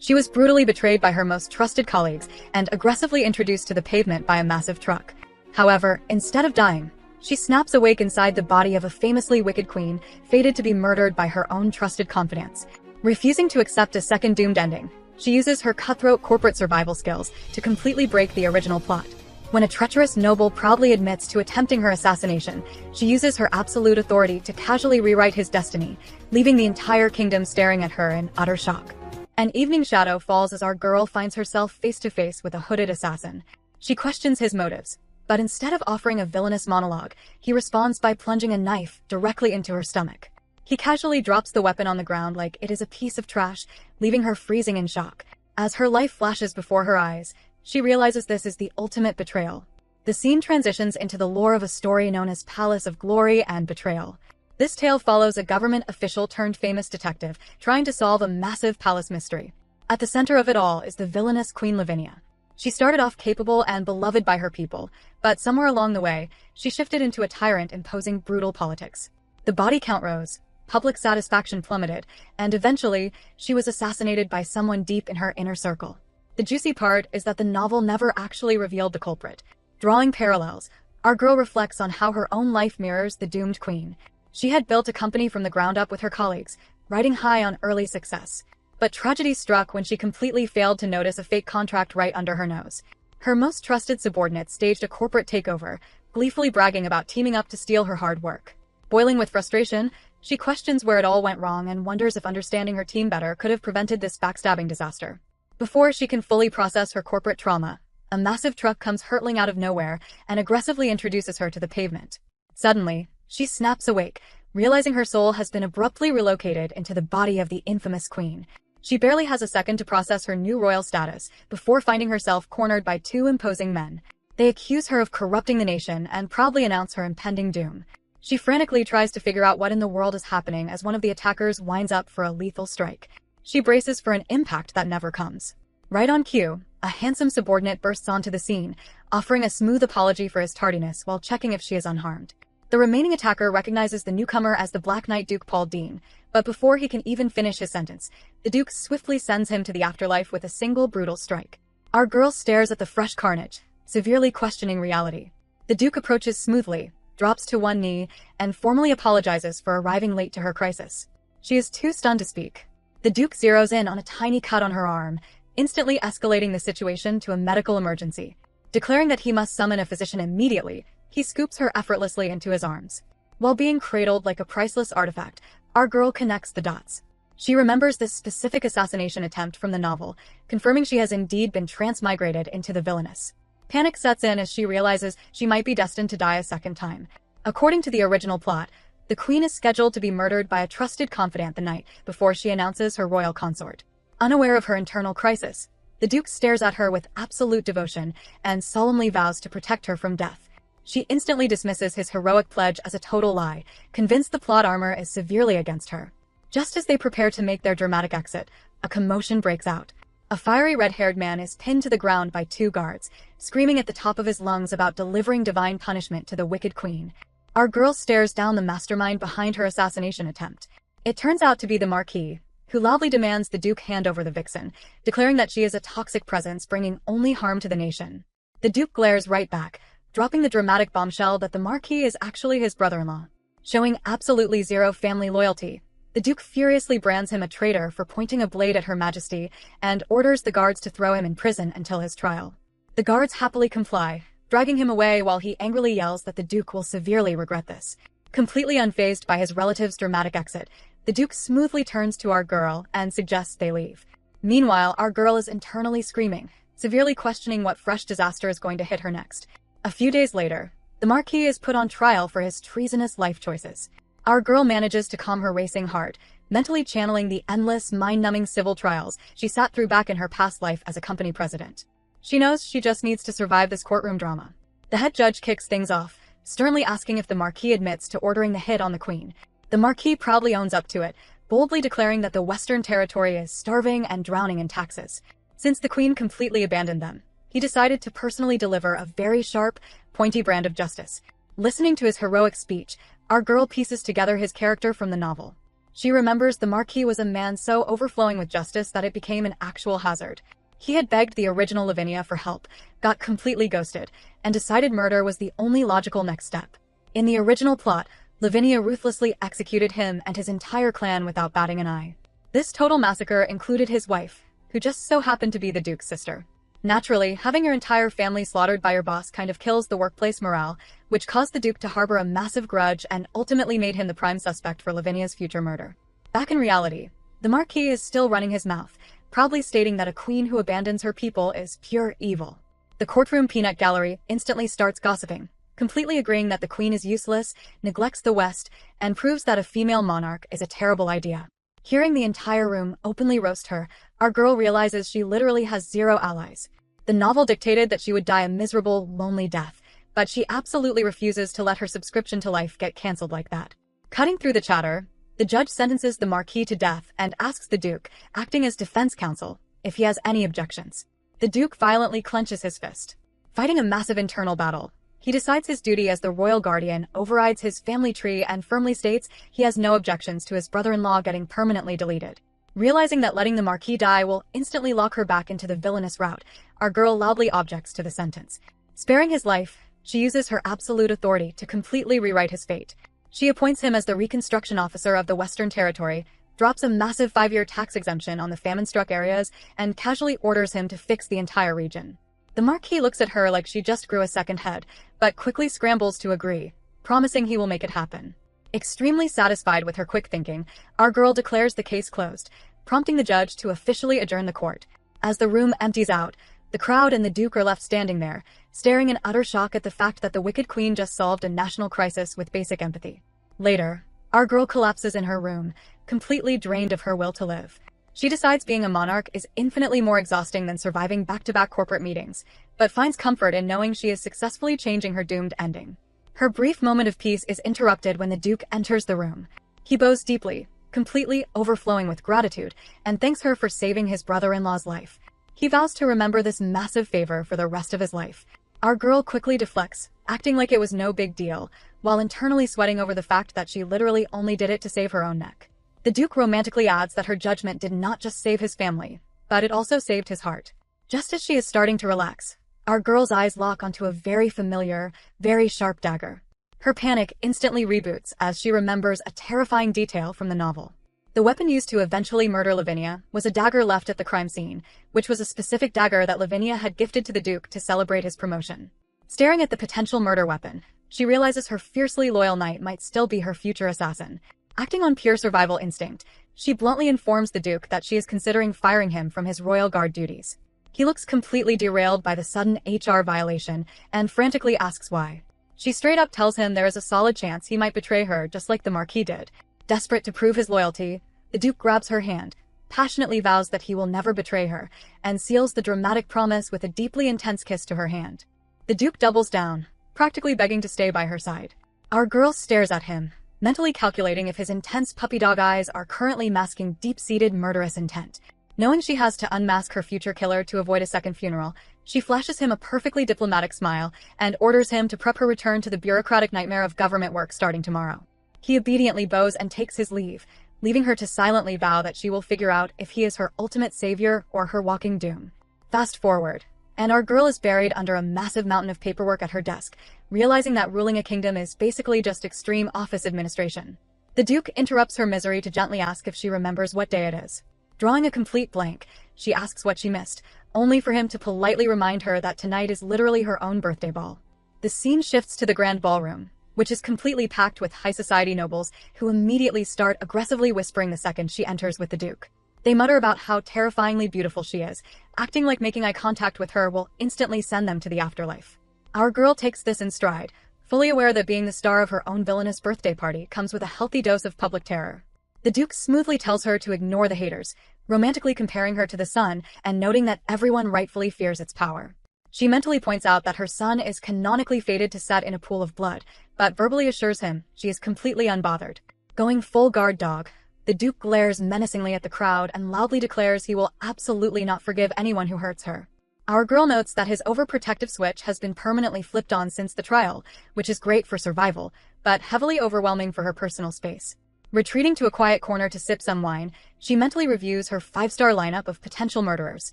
She was brutally betrayed by her most trusted colleagues and aggressively introduced to the pavement by a massive truck. However, instead of dying, she snaps awake inside the body of a famously wicked queen, fated to be murdered by her own trusted confidants. Refusing to accept a second doomed ending, she uses her cutthroat corporate survival skills to completely break the original plot. When a treacherous noble proudly admits to attempting her assassination, she uses her absolute authority to casually rewrite his destiny, leaving the entire kingdom staring at her in utter shock. An evening shadow falls as our girl finds herself face to face with a hooded assassin. She questions his motives, but instead of offering a villainous monologue, he responds by plunging a knife directly into her stomach. He casually drops the weapon on the ground like it is a piece of trash, leaving her freezing in shock. As her life flashes before her eyes, she realizes this is the ultimate betrayal. The scene transitions into the lore of a story known as Palace of Glory and Betrayal. This tale follows a government official turned famous detective trying to solve a massive palace mystery. At the center of it all is the villainous Queen Lavinia. She started off capable and beloved by her people, but somewhere along the way, she shifted into a tyrant imposing brutal politics. The body count rose, public satisfaction plummeted, and eventually, she was assassinated by someone deep in her inner circle. The juicy part is that the novel never actually revealed the culprit. Drawing parallels, our girl reflects on how her own life mirrors the doomed queen. She had built a company from the ground up with her colleagues, riding high on early success. But tragedy struck when she completely failed to notice a fake contract right under her nose. Her most trusted subordinate staged a corporate takeover, gleefully bragging about teaming up to steal her hard work. Boiling with frustration, she questions where it all went wrong and wonders if understanding her team better could have prevented this backstabbing disaster. Before she can fully process her corporate trauma, a massive truck comes hurtling out of nowhere and aggressively introduces her to the pavement. Suddenly, she snaps awake, realizing her soul has been abruptly relocated into the body of the infamous queen. She barely has a second to process her new royal status before finding herself cornered by two imposing men. They accuse her of corrupting the nation and proudly announce her impending doom. She frantically tries to figure out what in the world is happening as one of the attackers winds up for a lethal strike. She braces for an impact that never comes. Right on cue, a handsome subordinate bursts onto the scene, offering a smooth apology for his tardiness while checking if she is unharmed. The remaining attacker recognizes the newcomer as the Black Knight Duke Paul Dean, but before he can even finish his sentence, the Duke swiftly sends him to the afterlife with a single brutal strike. Our girl stares at the fresh carnage, severely questioning reality. The Duke approaches smoothly, drops to one knee, and formally apologizes for arriving late to her crisis. She is too stunned to speak. The Duke zeroes in on a tiny cut on her arm, instantly escalating the situation to a medical emergency. Declaring that he must summon a physician immediately, he scoops her effortlessly into his arms. While being cradled like a priceless artifact, our girl connects the dots. She remembers this specific assassination attempt from the novel, confirming she has indeed been transmigrated into the villainess. Panic sets in as she realizes she might be destined to die a second time. According to the original plot, the queen is scheduled to be murdered by a trusted confidant the night before she announces her royal consort. Unaware of her internal crisis, the Duke stares at her with absolute devotion and solemnly vows to protect her from death. She instantly dismisses his heroic pledge as a total lie, convinced the plot armor is severely against her. Just as they prepare to make their dramatic exit, a commotion breaks out. A fiery red-haired man is pinned to the ground by two guards, screaming at the top of his lungs about delivering divine punishment to the wicked queen. Our girl stares down the mastermind behind her assassination attempt. It turns out to be the Marquis, who loudly demands the Duke hand over the vixen, declaring that she is a toxic presence bringing only harm to the nation. The Duke glares right back, dropping the dramatic bombshell that the Marquis is actually his brother-in-law. Showing absolutely zero family loyalty, the Duke furiously brands him a traitor for pointing a blade at Her Majesty and orders the guards to throw him in prison until his trial. The guards happily comply, dragging him away while he angrily yells that the Duke will severely regret this. Completely unfazed by his relative's dramatic exit, the Duke smoothly turns to our girl and suggests they leave. Meanwhile, our girl is internally screaming, severely questioning what fresh disaster is going to hit her next. A few days later, the Marquis is put on trial for his treasonous life choices. Our girl manages to calm her racing heart, mentally channeling the endless, mind-numbing civil trials she sat through back in her past life as a company president. She knows she just needs to survive this courtroom drama. The head judge kicks things off, sternly asking if the Marquis admits to ordering the hit on the Queen. The Marquis proudly owns up to it, boldly declaring that the Western Territory is starving and drowning in taxes. Since the Queen completely abandoned them, he decided to personally deliver a very sharp, pointy brand of justice. Listening to his heroic speech, our girl pieces together his character from the novel. She remembers the Marquis was a man so overflowing with justice that it became an actual hazard. He had begged the original Lavinia for help, got completely ghosted, and decided murder was the only logical next step. In the original plot, Lavinia ruthlessly executed him and his entire clan without batting an eye. This total massacre included his wife, who just so happened to be the Duke's sister. Naturally, having your entire family slaughtered by your boss kind of kills the workplace morale, which caused the Duke to harbor a massive grudge and ultimately made him the prime suspect for Lavinia's future murder. Back in reality, the Marquis is still running his mouth, proudly stating that a queen who abandons her people is pure evil. The courtroom peanut gallery instantly starts gossiping, completely agreeing that the queen is useless, neglects the West, and proves that a female monarch is a terrible idea. Hearing the entire room openly roast her, our girl realizes she literally has zero allies. The novel dictated that she would die a miserable, lonely death, but she absolutely refuses to let her subscription to life get cancelled like that. Cutting through the chatter, the judge sentences the Marquis to death and asks the Duke, acting as defense counsel, if he has any objections. The Duke violently clenches his fist. Fighting a massive internal battle, he decides his duty as the royal guardian overrides his family tree and firmly states he has no objections to his brother-in-law getting permanently deleted. Realizing that letting the Marquis die will instantly lock her back into the villainous route, our girl loudly objects to the sentence. Sparing his life, she uses her absolute authority to completely rewrite his fate. She appoints him as the Reconstruction Officer of the Western Territory, drops a massive 5-year tax exemption on the famine-struck areas, and casually orders him to fix the entire region. The Marquis looks at her like she just grew a second head, but quickly scrambles to agree, promising he will make it happen. Extremely satisfied with her quick thinking, our girl declares the case closed, prompting the judge to officially adjourn the court. As the room empties out, the crowd and the Duke are left standing there, staring in utter shock at the fact that the wicked queen just solved a national crisis with basic empathy. Later, our girl collapses in her room, completely drained of her will to live. She decides being a monarch is infinitely more exhausting than surviving back-to-back corporate meetings, but finds comfort in knowing she is successfully changing her doomed ending. Her brief moment of peace is interrupted when the Duke enters the room. He bows deeply, completely overflowing with gratitude, and thanks her for saving his brother-in-law's life. He vows to remember this massive favor for the rest of his life. Our girl quickly deflects, acting like it was no big deal, while internally sweating over the fact that she literally only did it to save her own neck. The Duke romantically adds that her judgment did not just save his family, but it also saved his heart. Just as she is starting to relax, our girl's eyes lock onto a very familiar, very sharp dagger. Her panic instantly reboots as she remembers a terrifying detail from the novel. The weapon used to eventually murder Lavinia was a dagger left at the crime scene, which was a specific dagger that Lavinia had gifted to the Duke to celebrate his promotion. Staring at the potential murder weapon, she realizes her fiercely loyal knight might still be her future assassin. Acting on pure survival instinct, she bluntly informs the Duke that she is considering firing him from his royal guard duties. He looks completely derailed by the sudden HR violation and frantically asks why. She straight up tells him there is a solid chance he might betray her just like the Marquis did. Desperate to prove his loyalty, the Duke grabs her hand, passionately vows that he will never betray her, and seals the dramatic promise with a deeply intense kiss to her hand. The Duke doubles down, practically begging to stay by her side. Our girl stares at him, mentally calculating if his intense puppy dog eyes are currently masking deep-seated murderous intent. Knowing she has to unmask her future killer to avoid a second funeral, she flashes him a perfectly diplomatic smile and orders him to prep her return to the bureaucratic nightmare of government work starting tomorrow. He obediently bows and takes his leave, leaving her to silently vow that she will figure out if he is her ultimate savior or her walking doom. Fast forward, and our girl is buried under a massive mountain of paperwork at her desk, realizing that ruling a kingdom is basically just extreme office administration. The Duke interrupts her misery to gently ask if she remembers what day it is. Drawing a complete blank, she asks what she missed, only for him to politely remind her that tonight is literally her own birthday ball. The scene shifts to the grand ballroom, which is completely packed with high society nobles who immediately start aggressively whispering the second she enters with the Duke. They mutter about how terrifyingly beautiful she is, acting like making eye contact with her will instantly send them to the afterlife. Our girl takes this in stride, fully aware that being the star of her own villainous birthday party comes with a healthy dose of public terror. The Duke smoothly tells her to ignore the haters, romantically comparing her to the sun and noting that everyone rightfully fears its power. She mentally points out that her son is canonically fated to set in a pool of blood, but verbally assures him she is completely unbothered. Going full guard dog, the Duke glares menacingly at the crowd and loudly declares he will absolutely not forgive anyone who hurts her. Our girl notes that his overprotective switch has been permanently flipped on since the trial, which is great for survival, but heavily overwhelming for her personal space. Retreating to a quiet corner to sip some wine, she mentally reviews her five-star lineup of potential murderers.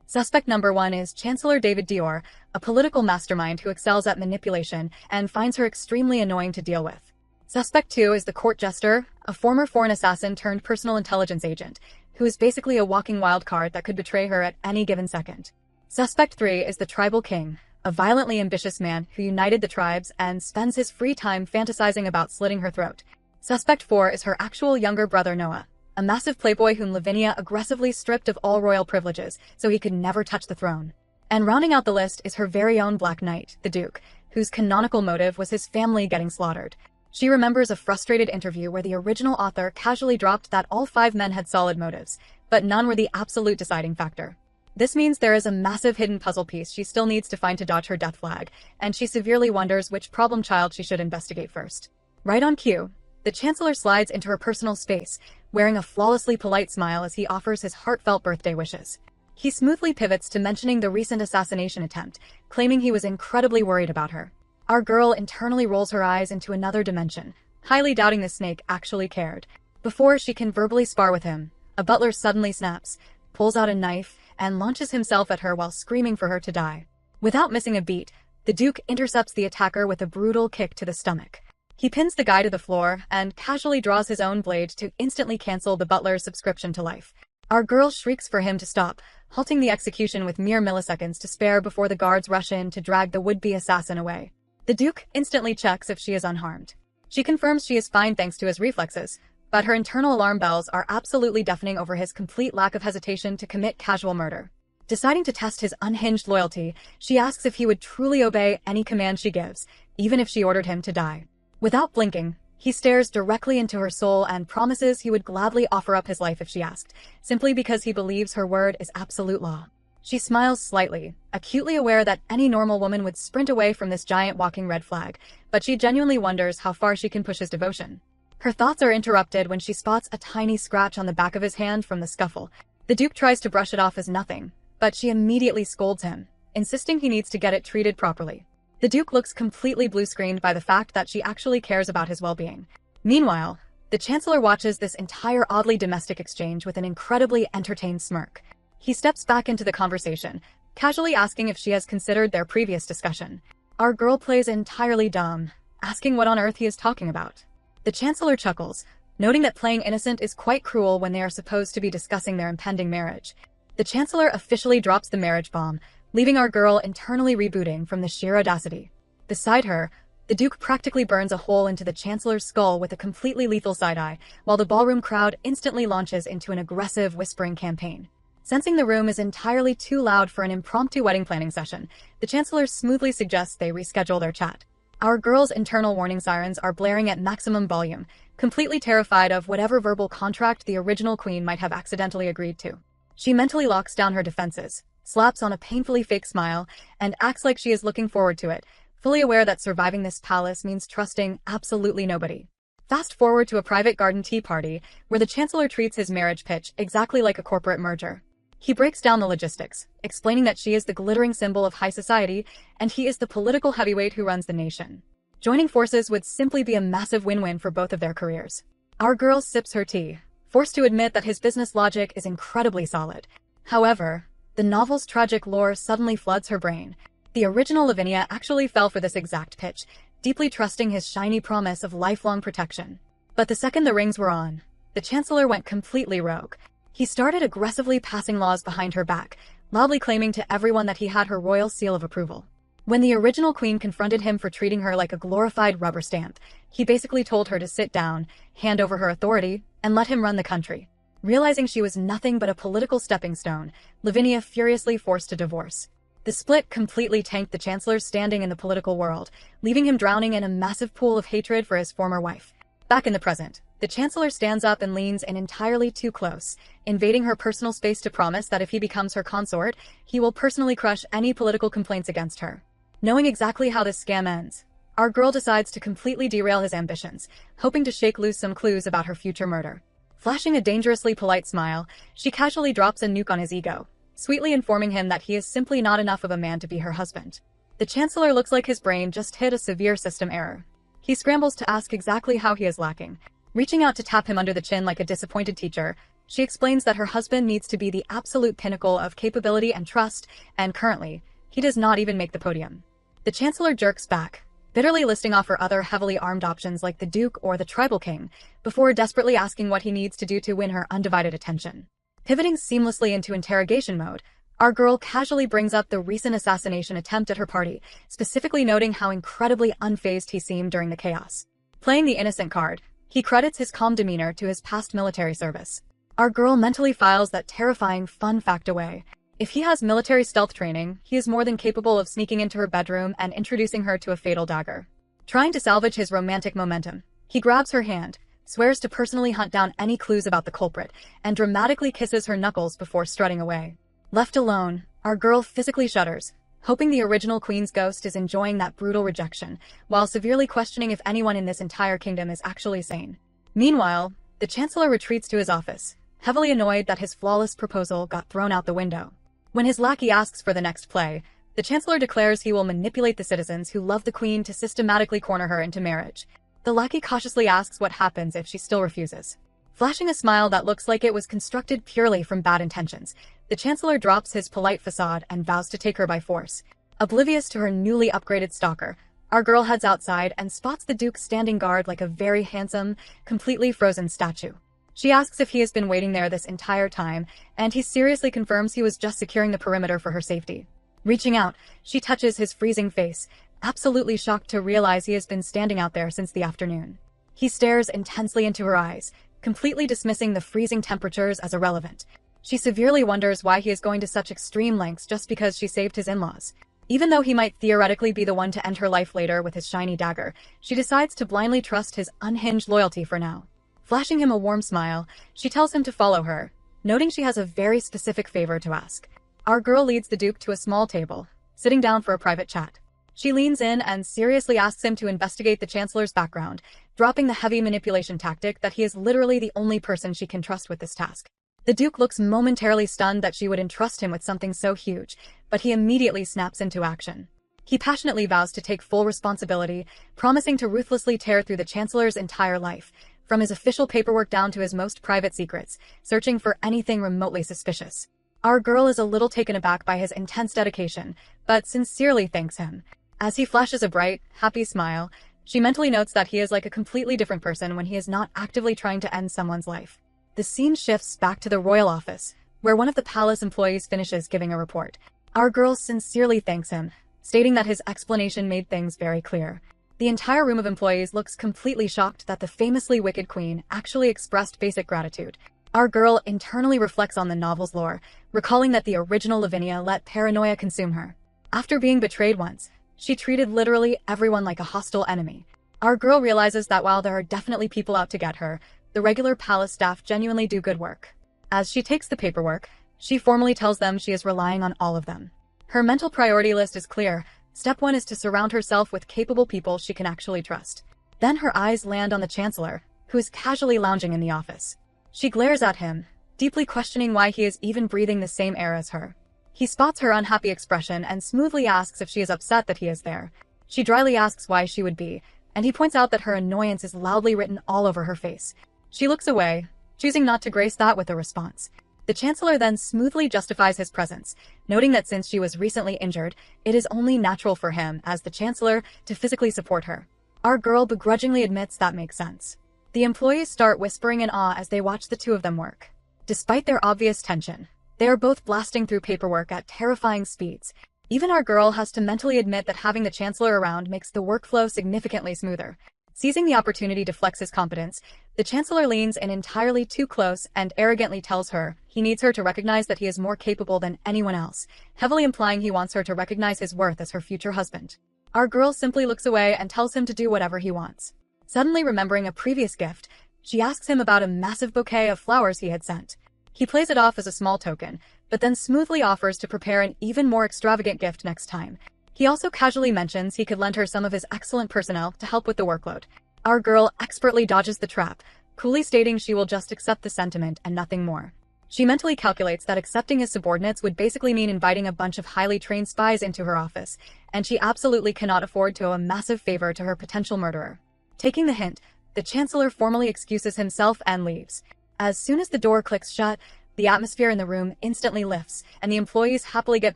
Suspect number 1 is Chancellor David Dior, a political mastermind who excels at manipulation and finds her extremely annoying to deal with. Suspect 2 is the court jester, a former foreign assassin turned personal intelligence agent, who is basically a walking wild card that could betray her at any given second. Suspect 3 is the tribal king, a violently ambitious man who united the tribes and spends his free time fantasizing about slitting her throat. Suspect 4 is her actual younger brother Noah, a massive playboy whom Lavinia aggressively stripped of all royal privileges so he could never touch the throne. And rounding out the list is her very own Black Knight, the Duke, whose canonical motive was his family getting slaughtered. She remembers a frustrated interview where the original author casually dropped that all 5 men had solid motives, but none were the absolute deciding factor. This means there is a massive hidden puzzle piece she still needs to find to dodge her death flag, and she severely wonders which problem child she should investigate first. Right on cue, the Chancellor slides into her personal space, wearing a flawlessly polite smile as he offers his heartfelt birthday wishes. He smoothly pivots to mentioning the recent assassination attempt, claiming he was incredibly worried about her. Our girl internally rolls her eyes into another dimension, highly doubting the snake actually cared. Before she can verbally spar with him, a butler suddenly snaps, pulls out a knife, and launches himself at her while screaming for her to die. Without missing a beat, the Duke intercepts the attacker with a brutal kick to the stomach. He pins the guy to the floor and casually draws his own blade to instantly cancel the butler's subscription to life. Our girl shrieks for him to stop, halting the execution with mere milliseconds to spare before the guards rush in to drag the would-be assassin away. The Duke instantly checks if she is unharmed. She confirms she is fine thanks to his reflexes, but her internal alarm bells are absolutely deafening over his complete lack of hesitation to commit casual murder. Deciding to test his unhinged loyalty, she asks if he would truly obey any command she gives, even if she ordered him to die. Without blinking, he stares directly into her soul and promises he would gladly offer up his life if she asked, simply because he believes her word is absolute law. She smiles slightly, acutely aware that any normal woman would sprint away from this giant walking red flag, but she genuinely wonders how far she can push his devotion. Her thoughts are interrupted when she spots a tiny scratch on the back of his hand from the scuffle. The Duke tries to brush it off as nothing, but she immediately scolds him, insisting he needs to get it treated properly. The Duke looks completely blue-screened by the fact that she actually cares about his well-being. Meanwhile, the Chancellor watches this entire oddly domestic exchange with an incredibly entertained smirk. He steps back into the conversation, casually asking if she has considered their previous discussion. Our girl plays entirely dumb, asking what on earth he is talking about. The Chancellor chuckles, noting that playing innocent is quite cruel when they are supposed to be discussing their impending marriage. The Chancellor officially drops the marriage bomb, leaving our girl internally rebooting from the sheer audacity. Beside her, the Duke practically burns a hole into the Chancellor's skull with a completely lethal side-eye, while the ballroom crowd instantly launches into an aggressive whispering campaign. Sensing the room is entirely too loud for an impromptu wedding planning session, the Chancellor smoothly suggests they reschedule their chat. Our girl's internal warning sirens are blaring at maximum volume, completely terrified of whatever verbal contract the original queen might have accidentally agreed to. She mentally locks down her defenses, slaps on a painfully fake smile, and acts like she is looking forward to it, fully aware that surviving this palace means trusting absolutely nobody. Fast forward to a private garden tea party, where the Chancellor treats his marriage pitch exactly like a corporate merger. He breaks down the logistics, explaining that she is the glittering symbol of high society, and he is the political heavyweight who runs the nation. Joining forces would simply be a massive win-win for both of their careers. Our girl sips her tea, forced to admit that his business logic is incredibly solid. However, the novel's tragic lore suddenly floods her brain. The original Lavinia actually fell for this exact pitch, deeply trusting his shiny promise of lifelong protection. But the second the rings were on, the Chancellor went completely rogue. He started aggressively passing laws behind her back, loudly claiming to everyone that he had her royal seal of approval. When the original queen confronted him for treating her like a glorified rubber stamp, he basically told her to sit down, hand over her authority, and let him run the country. Realizing she was nothing but a political stepping stone, Lavinia furiously forced a divorce. The split completely tanked the Chancellor's standing in the political world, leaving him drowning in a massive pool of hatred for his former wife. Back in the present, the Chancellor stands up and leans in entirely too close, invading her personal space to promise that if he becomes her consort, he will personally crush any political complaints against her. Knowing exactly how this scam ends, our girl decides to completely derail his ambitions, hoping to shake loose some clues about her future murder. Flashing a dangerously polite smile, she casually drops a nuke on his ego, sweetly informing him that he is simply not enough of a man to be her husband. The Chancellor looks like his brain just hit a severe system error. He scrambles to ask exactly how he is lacking, Reaching out to tap him under the chin like a disappointed teacher, she explains that her husband needs to be the absolute pinnacle of capability and trust, and currently, he does not even make the podium. The Chancellor jerks back, bitterly listing off her other heavily armed options like the Duke or the Tribal King, before desperately asking what he needs to do to win her undivided attention. Pivoting seamlessly into interrogation mode, our girl casually brings up the recent assassination attempt at her party, specifically noting how incredibly unfazed he seemed during the chaos. Playing the innocent card, he credits his calm demeanor to his past military service. Our girl mentally files that terrifying fun fact away. If he has military stealth training, he is more than capable of sneaking into her bedroom and introducing her to a fatal dagger. Trying to salvage his romantic momentum, he grabs her hand, swears to personally hunt down any clues about the culprit, and dramatically kisses her knuckles before strutting away. Left alone, our girl physically shudders, hoping the original queen's ghost is enjoying that brutal rejection, while severely questioning if anyone in this entire kingdom is actually sane. Meanwhile, the Chancellor retreats to his office, heavily annoyed that his flawless proposal got thrown out the window. When his lackey asks for the next play, the Chancellor declares he will manipulate the citizens who love the Queen to systematically corner her into marriage. The lackey cautiously asks what happens if she still refuses. Flashing a smile that looks like it was constructed purely from bad intentions, the Chancellor drops his polite facade and vows to take her by force. Oblivious to her newly upgraded stalker, our girl heads outside and spots the Duke standing guard like a very handsome, completely frozen statue. She asks if he has been waiting there this entire time, and he seriously confirms he was just securing the perimeter for her safety. Reaching out, she touches his freezing face, absolutely shocked to realize he has been standing out there since the afternoon. He stares intensely into her eyes, completely dismissing the freezing temperatures as irrelevant. She severely wonders why he is going to such extreme lengths just because she saved his in-laws. Even though he might theoretically be the one to end her life later with his shiny dagger, she decides to blindly trust his unhinged loyalty for now. Flashing him a warm smile, she tells him to follow her, noting she has a very specific favor to ask. Our girl leads the Duke to a small table, sitting down for a private chat. She leans in and seriously asks him to investigate the Chancellor's background, dropping the heavy manipulation tactic that he is literally the only person she can trust with this task. The Duke looks momentarily stunned that she would entrust him with something so huge, but he immediately snaps into action. He passionately vows to take full responsibility, promising to ruthlessly tear through the Chancellor's entire life, from his official paperwork down to his most private secrets, searching for anything remotely suspicious. Our girl is a little taken aback by his intense dedication, but sincerely thanks him. As he flashes a bright, happy smile, she mentally notes that he is like a completely different person when he is not actively trying to end someone's life. The scene shifts back to the royal office, where one of the palace employees finishes giving a report. Our girl sincerely thanks him, stating that his explanation made things very clear. The entire room of employees looks completely shocked that the famously wicked queen actually expressed basic gratitude. Our girl internally reflects on the novel's lore, recalling that the original Lavinia let paranoia consume her. After being betrayed once, she treated literally everyone like a hostile enemy. Our girl realizes that while there are definitely people out to get her, the regular palace staff genuinely do good work. As she takes the paperwork, she formally tells them she is relying on all of them. Her mental priority list is clear. Step 1 is to surround herself with capable people she can actually trust. Then her eyes land on the Chancellor, who is casually lounging in the office. She glares at him, deeply questioning why he is even breathing the same air as her. He spots her unhappy expression and smoothly asks if she is upset that he is there. She dryly asks why she would be, and he points out that her annoyance is loudly written all over her face. She looks away, choosing not to grace that with a response. The Chancellor then smoothly justifies his presence, noting that since she was recently injured, it is only natural for him, as the Chancellor, to physically support her. Our girl begrudgingly admits that makes sense. The employees start whispering in awe as they watch the two of them work. Despite their obvious tension, they are both blasting through paperwork at terrifying speeds. Even our girl has to mentally admit that having the Chancellor around makes the workflow significantly smoother. Seizing the opportunity to flex his competence, the Chancellor leans in entirely too close and arrogantly tells her he needs her to recognize that he is more capable than anyone else, heavily implying he wants her to recognize his worth as her future husband. Our girl simply looks away and tells him to do whatever he wants. Suddenly remembering a previous gift, she asks him about a massive bouquet of flowers he had sent. He plays it off as a small token, but then smoothly offers to prepare an even more extravagant gift next time. He also casually mentions he could lend her some of his excellent personnel to help with the workload. Our girl expertly dodges the trap, coolly stating she will just accept the sentiment and nothing more. She mentally calculates that accepting his subordinates would basically mean inviting a bunch of highly trained spies into her office, and she absolutely cannot afford to owe a massive favor to her potential murderer. Taking the hint, The Chancellor formally excuses himself and leaves. As soon as the door clicks shut, the atmosphere in the room instantly lifts, and the employees happily get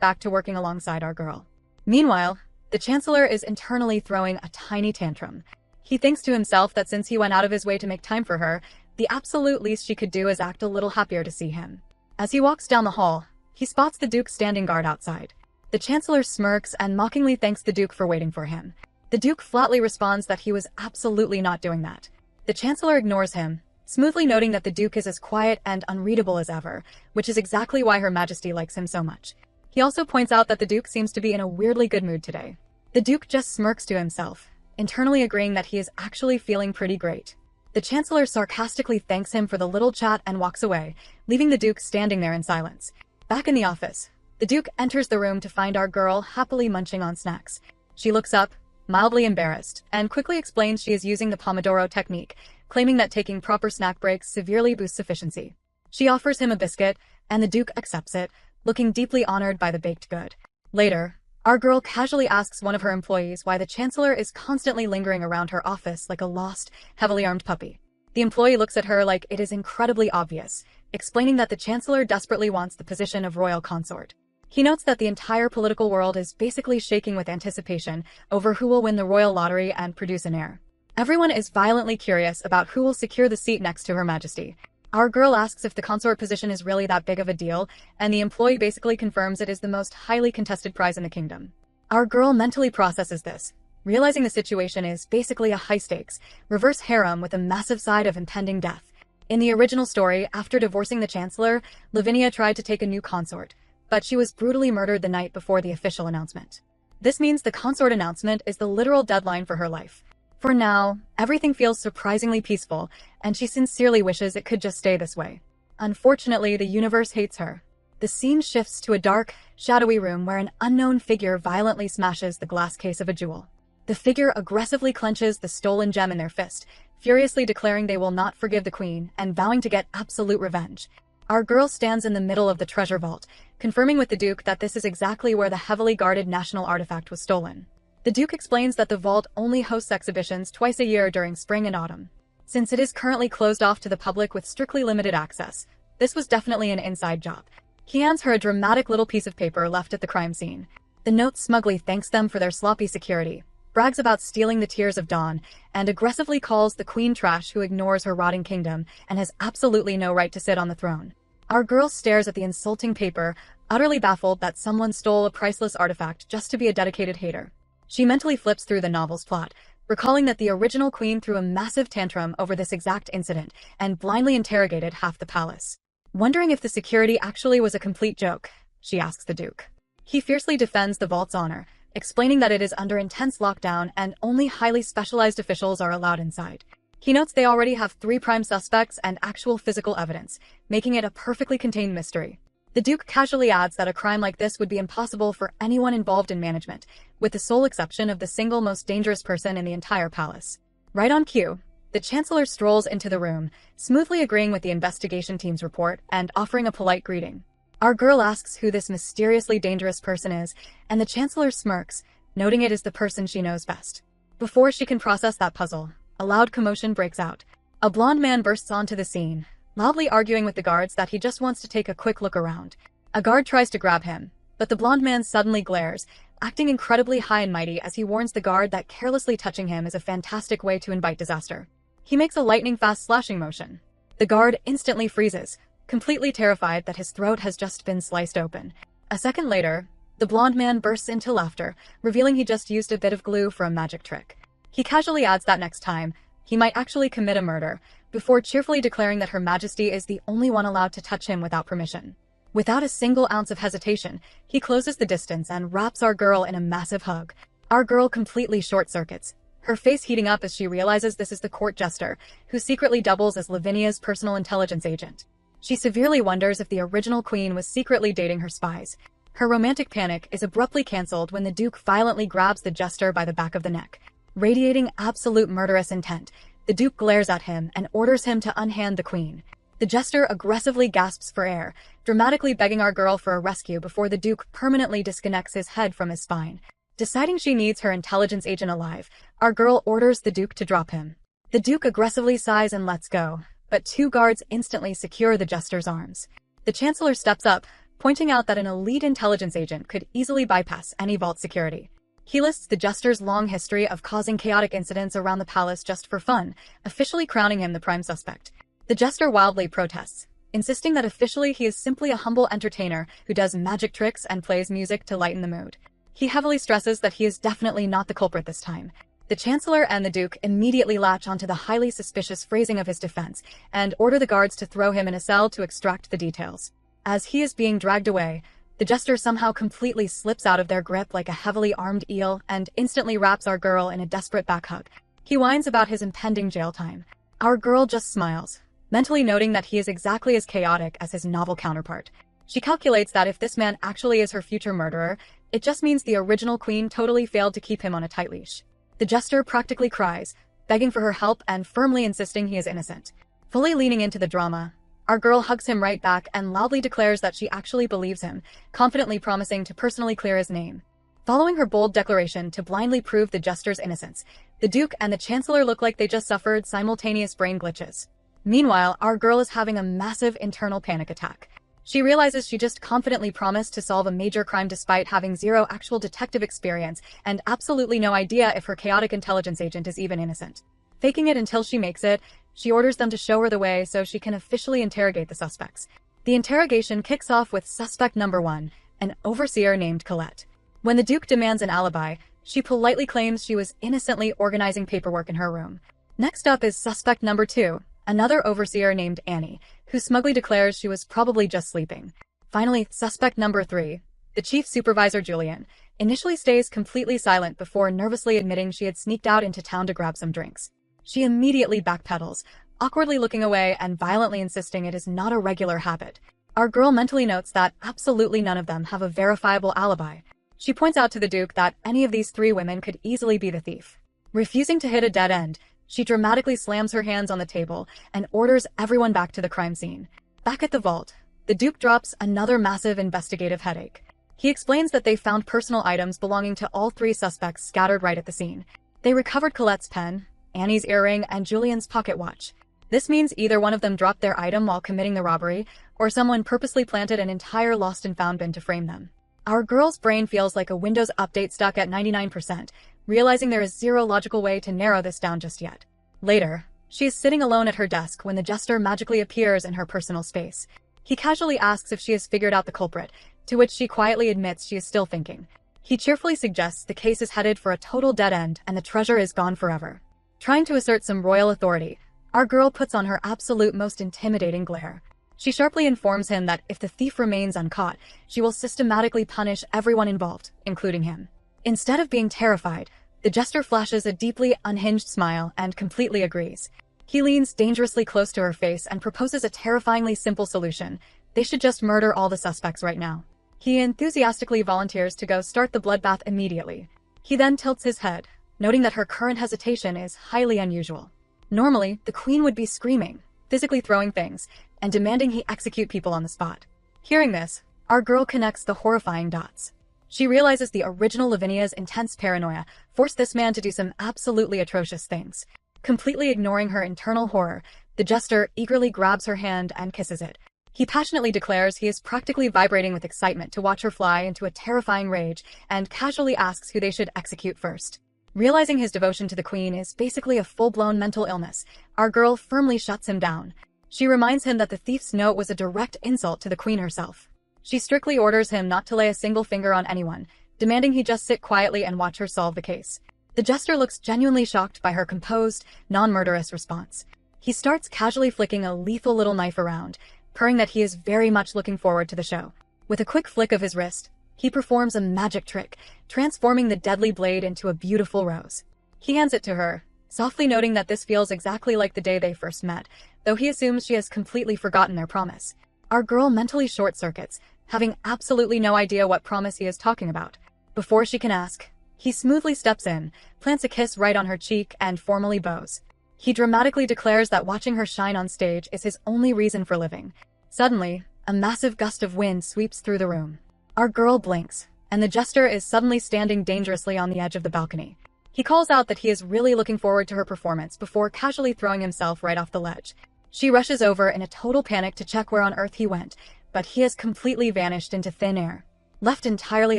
back to working alongside our girl. Meanwhile, the Chancellor is internally throwing a tiny tantrum. He thinks to himself that since he went out of his way to make time for her, the absolute least she could do is act a little happier to see him. As he walks down the hall, he spots the Duke standing guard outside. The Chancellor smirks and mockingly thanks the Duke for waiting for him. The Duke flatly responds that he was absolutely not doing that. The Chancellor ignores him, smoothly noting that the Duke is as quiet and unreadable as ever, which is exactly why Her Majesty likes him so much. He also points out that the Duke seems to be in a weirdly good mood today. The Duke just smirks to himself, internally agreeing that he is actually feeling pretty great. The Chancellor sarcastically thanks him for the little chat and walks away, leaving the Duke standing there in silence. Back in the office, the Duke enters the room to find our girl happily munching on snacks. She looks up, mildly embarrassed, and quickly explains she is using the Pomodoro technique, claiming that taking proper snack breaks severely boosts efficiency. She offers him a biscuit, and the Duke accepts it, looking deeply honored by the baked good. Later, our girl casually asks one of her employees why the Chancellor is constantly lingering around her office like a lost, heavily armed puppy. The employee looks at her like it is incredibly obvious, explaining that the Chancellor desperately wants the position of royal consort. He notes that the entire political world is basically shaking with anticipation over who will win the royal lottery and produce an heir. Everyone is violently curious about who will secure the seat next to Her Majesty. Our girl asks if the consort position is really that big of a deal, and the employee basically confirms it is the most highly contested prize in the kingdom. Our girl mentally processes this, realizing the situation is basically a high-stakes, reverse-harem with a massive side of impending death. In the original story, after divorcing the Chancellor, Lavinia tried to take a new consort, but she was brutally murdered the night before the official announcement. This means the consort announcement is the literal deadline for her life. For now, everything feels surprisingly peaceful, and she sincerely wishes it could just stay this way. Unfortunately, the universe hates her. The scene shifts to a dark, shadowy room where an unknown figure violently smashes the glass case of a jewel. The figure aggressively clenches the stolen gem in their fist, furiously declaring they will not forgive the Queen and vowing to get absolute revenge. Our girl stands in the middle of the treasure vault, confirming with the Duke that this is exactly where the heavily guarded national artifact was stolen. The Duke explains that the vault only hosts exhibitions twice a year during spring and autumn. Since it is currently closed off to the public with strictly limited access, this was definitely an inside job. He hands her a dramatic little piece of paper left at the crime scene. The note smugly thanks them for their sloppy security, brags about stealing the Tears of Dawn, and aggressively calls the Queen trash who ignores her rotting kingdom and has absolutely no right to sit on the throne. Our girl stares at the insulting paper, utterly baffled that someone stole a priceless artifact just to be a dedicated hater. She mentally flips through the novel's plot, recalling that the original Queen threw a massive tantrum over this exact incident and blindly interrogated half the palace. Wondering if the security actually was a complete joke, she asks the Duke. He fiercely defends the vault's honor, explaining that it is under intense lockdown and only highly specialized officials are allowed inside. He notes they already have 3 prime suspects and actual physical evidence, making it a perfectly contained mystery. The Duke casually adds that a crime like this would be impossible for anyone involved in management, with the sole exception of the single most dangerous person in the entire palace. Right on cue, the Chancellor strolls into the room, smoothly agreeing with the investigation team's report and offering a polite greeting. Our girl asks who this mysteriously dangerous person is, and the Chancellor smirks, noting it is the person she knows best. Before she can process that puzzle, a loud commotion breaks out. A blonde man bursts onto the scene, loudly arguing with the guards that he just wants to take a quick look around. A guard tries to grab him, but the blonde man suddenly glares, acting incredibly high and mighty as he warns the guard that carelessly touching him is a fantastic way to invite disaster. He makes a lightning-fast slashing motion. The guard instantly freezes, completely terrified that his throat has just been sliced open. A second later, the blonde man bursts into laughter, revealing he just used a bit of glue for a magic trick. He casually adds that next time, he might actually commit a murder, before cheerfully declaring that Her Majesty is the only one allowed to touch him without permission. Without a single ounce of hesitation, he closes the distance and wraps our girl in a massive hug. Our girl completely short-circuits, her face heating up as she realizes this is the court jester, who secretly doubles as Lavinia's personal intelligence agent. She severely wonders if the original Queen was secretly dating her spies. Her romantic panic is abruptly cancelled when the Duke violently grabs the jester by the back of the neck. Radiating absolute murderous intent, the Duke glares at him and orders him to unhand the Queen. The jester aggressively gasps for air, dramatically begging our girl for a rescue before the Duke permanently disconnects his head from his spine. Deciding she needs her intelligence agent alive, our girl orders the Duke to drop him. The Duke aggressively sighs and lets go, but two guards instantly secure the jester's arms. The Chancellor steps up, pointing out that an elite intelligence agent could easily bypass any vault security. He lists the jester's long history of causing chaotic incidents around the palace just for fun, officially crowning him the prime suspect. The jester wildly protests, insisting that officially he is simply a humble entertainer who does magic tricks and plays music to lighten the mood. He heavily stresses that he is definitely not the culprit this time. The Chancellor and the Duke immediately latch onto the highly suspicious phrasing of his defense and order the guards to throw him in a cell to extract the details. As he is being dragged away, the jester somehow completely slips out of their grip like a heavily armed eel and instantly wraps our girl in a desperate back hug. He whines about his impending jail time. Our girl just smiles, mentally noting that he is exactly as chaotic as his novel counterpart. She calculates that if this man actually is her future murderer, it just means the original queen totally failed to keep him on a tight leash. The jester practically cries, begging for her help and firmly insisting he is innocent. Fully leaning into the drama, our girl hugs him right back and loudly declares that she actually believes him, confidently promising to personally clear his name. Following her bold declaration to blindly prove the jester's innocence, the Duke and the Chancellor look like they just suffered simultaneous brain glitches. Meanwhile, our girl is having a massive internal panic attack. She realizes she just confidently promised to solve a major crime despite having zero actual detective experience and absolutely no idea if her chaotic intelligence agent is even innocent. Faking it until she makes it, she orders them to show her the way so she can officially interrogate the suspects. The interrogation kicks off with suspect number 1, an overseer named Colette. When the Duke demands an alibi, she politely claims she was innocently organizing paperwork in her room. Next up is suspect number 2, another overseer named Annie, who smugly declares she was probably just sleeping. Finally, suspect number 3, the chief supervisor Julian, initially stays completely silent before nervously admitting she had sneaked out into town to grab some drinks. She immediately backpedals, awkwardly looking away and violently insisting it is not a regular habit. Our girl mentally notes that absolutely none of them have a verifiable alibi. She points out to the Duke that any of these 3 women could easily be the thief. Refusing to hit a dead end, she dramatically slams her hands on the table and orders everyone back to the crime scene. Back at the vault, the Duke drops another massive investigative headache. He explains that they found personal items belonging to all 3 suspects scattered right at the scene. They recovered Colette's pen, Annie's earring, and Julian's pocket watch. This means either one of them dropped their item while committing the robbery, or someone purposely planted an entire lost and found bin to frame them. Our girl's brain feels like a Windows update stuck at 99%, realizing there is zero logical way to narrow this down just yet. Later, she is sitting alone at her desk when the jester magically appears in her personal space. He casually asks if she has figured out the culprit, to which she quietly admits she is still thinking. He cheerfully suggests the case is headed for a total dead end and the treasure is gone forever. Trying to assert some royal authority, our girl puts on her absolute most intimidating glare. She sharply informs him that if the thief remains uncaught, she will systematically punish everyone involved, including him. Instead of being terrified, the jester flashes a deeply unhinged smile and completely agrees. He leans dangerously close to her face and proposes a terrifyingly simple solution. They should just murder all the suspects right now. He enthusiastically volunteers to go start the bloodbath immediately. He then tilts his head, noting that her current hesitation is highly unusual. Normally, the queen would be screaming, physically throwing things, and demanding he execute people on the spot. Hearing this, our girl connects the horrifying dots. She realizes the original Lavinia's intense paranoia forced this man to do some absolutely atrocious things. Completely ignoring her internal horror, the jester eagerly grabs her hand and kisses it. He passionately declares he is practically vibrating with excitement to watch her fly into a terrifying rage and casually asks who they should execute first. Realizing his devotion to the queen is basically a full-blown mental illness, our girl firmly shuts him down. She reminds him that the thief's note was a direct insult to the queen herself. She strictly orders him not to lay a single finger on anyone, demanding he just sit quietly and watch her solve the case. The jester looks genuinely shocked by her composed, non-murderous response. He starts casually flicking a lethal little knife around, purring that he is very much looking forward to the show. With a quick flick of his wrist, he performs a magic trick, transforming the deadly blade into a beautiful rose. He hands it to her, softly noting that this feels exactly like the day they first met, though he assumes she has completely forgotten their promise. Our girl mentally short-circuits, having absolutely no idea what promise he is talking about. Before she can ask, he smoothly steps in, plants a kiss right on her cheek, and formally bows. He dramatically declares that watching her shine on stage is his only reason for living. Suddenly, a massive gust of wind sweeps through the room. Our girl blinks, and the jester is suddenly standing dangerously on the edge of the balcony. He calls out that he is really looking forward to her performance before casually throwing himself right off the ledge. She rushes over in a total panic to check where on earth he went, but he has completely vanished into thin air. Left entirely